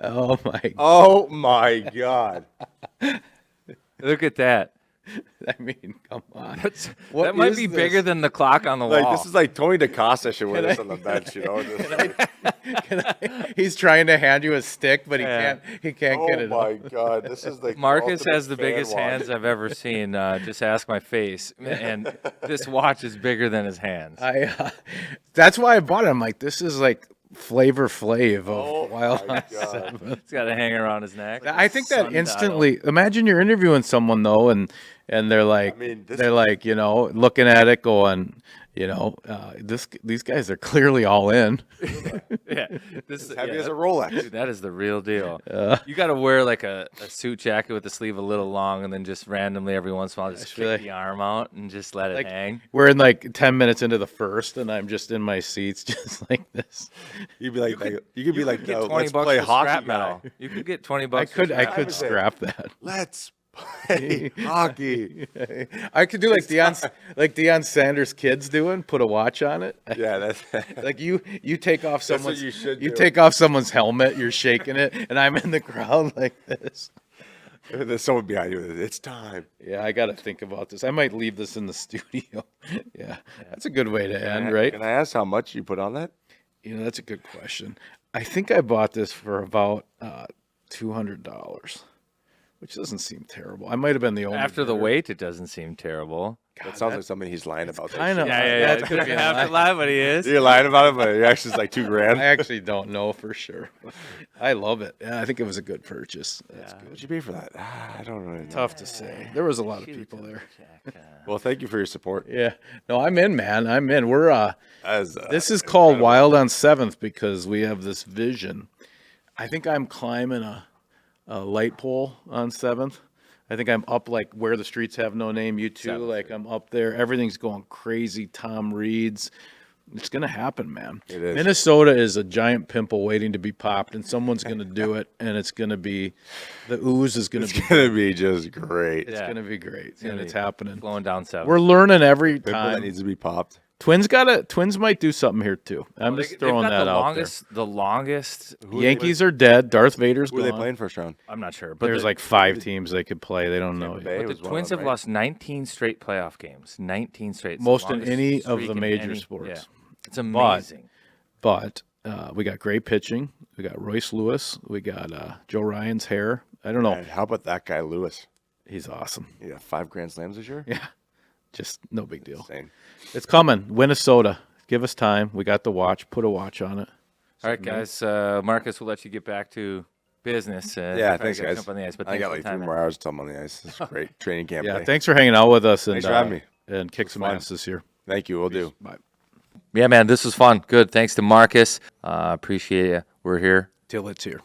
Oh my! Oh, my God. Look at that. I mean, come on. What that might is be this? bigger than the clock on the Like, wall. this is like Tony DeCosta should wear this on the bench, you know? Just like, He's trying to hand you a stick, but he Yeah. can't. He can't get oh, it. my up. God. This is like Marcus ultimate has the fan biggest watch. hands I've ever seen. Just ask my face. And this watch is bigger than his hands. That's why I bought it. I'm like, this is like Flavor Flav of Oh, Wild my on God. 7. It's got a hanger around his neck. I think that Sundial. instantly. Imagine you're interviewing someone though, and they're like, I mean, this- they're like, you know, looking at it, going, you know, these guys are clearly all in. Yeah, this is Heavy yeah, as a Rolex. dude, that is the real deal. You got to wear like a suit jacket with the sleeve a little long, and then just randomly every once in a while just feel kick like- the arm out and just let it Like, hang. We're in like 10 minutes into the first, and I'm just in my seats, just like this. You'd be like, you could be like, Get no, 20 let's bucks play for hockey scrap guy. metal. You could get 20 I bucks. could for scrap metal. scrap that. Let's play hockey. I could do like Deion Sanders' kids doing, put a watch on it. Yeah, that's Like you take off what someone's you should you do. take off someone's helmet, you're shaking it, and I'm in the crowd like this. there's someone behind you. It's time. Yeah, I got to think about this. I might leave this in the studio. Yeah, that's a good way to end, right? Can I ask how much you put on that? You know, that's a good question. I think I bought this for about $200, which doesn't seem terrible. I might have been the only After the bidder. weight, it doesn't seem terrible. That sounds like something he's lying about. kind of- Yeah, that yeah. could be a Have lie. to lie, but he is. You're lying about it, but it actually is like $2,000. I actually don't know for sure. I love it. Yeah, I think it was a good purchase. That's good. What'd you pay for that? I don't really know. Tough to say. There was a lot of people there. Well, thank you for your support. Yeah. No, I'm in, man. I'm in. We're As this is called Wild on 7th because we have this vision. I think I'm climbing a light pole on 7th. I think I'm up like where the streets have no name. You too. Like I'm up there. Everything's going crazy. Tom Reed's. It's gonna happen, man. It is. Minnesota is a giant pimple waiting to be popped, and someone's gonna do it, and it's gonna be the ooze is gonna it's be. gonna be just great. It's Yeah. gonna be great, and gonna it's be happening. Flowing down 7. We're learning every Pimple that time. needs to be popped. Twins might do something here too. I'm just throwing that out The longest. there. Yankees are dead. Darth Vader's Who are they gone. playing first round? I'm not sure, but There's like 5 teams they could play. They don't know. Tampa yet. Bay the was one of Twins them, have right? lost 19 straight playoff games. 19 straight. It's the Most in longest any of streak the in major any- sports. Yeah. It's amazing. But we got great pitching. We got Royce Lewis. We got Joe Ryan's hair. I don't know. And how about that guy, Lewis? He's awesome. Yeah, 5 Grand Slams this year? Yeah, just no big deal. Insane. It's coming. Minnesota. Give us time. We got the watch. Put a watch on it. All right, guys. Marcus, we'll let you get back to business. Yeah, probably thanks, gotta guys. jump on the ice, but I thanks got for like the 3 time, more man. hours till I'm on the ice. It's great training camp Yeah, day. thanks for hanging out with us and Thanks for having me. and kick some fun. ass this year. Thank you. We'll do. Bye. Yeah, man, this was fun. Good. Thanks to Marcus. Appreciate you. We're here. Till it's here.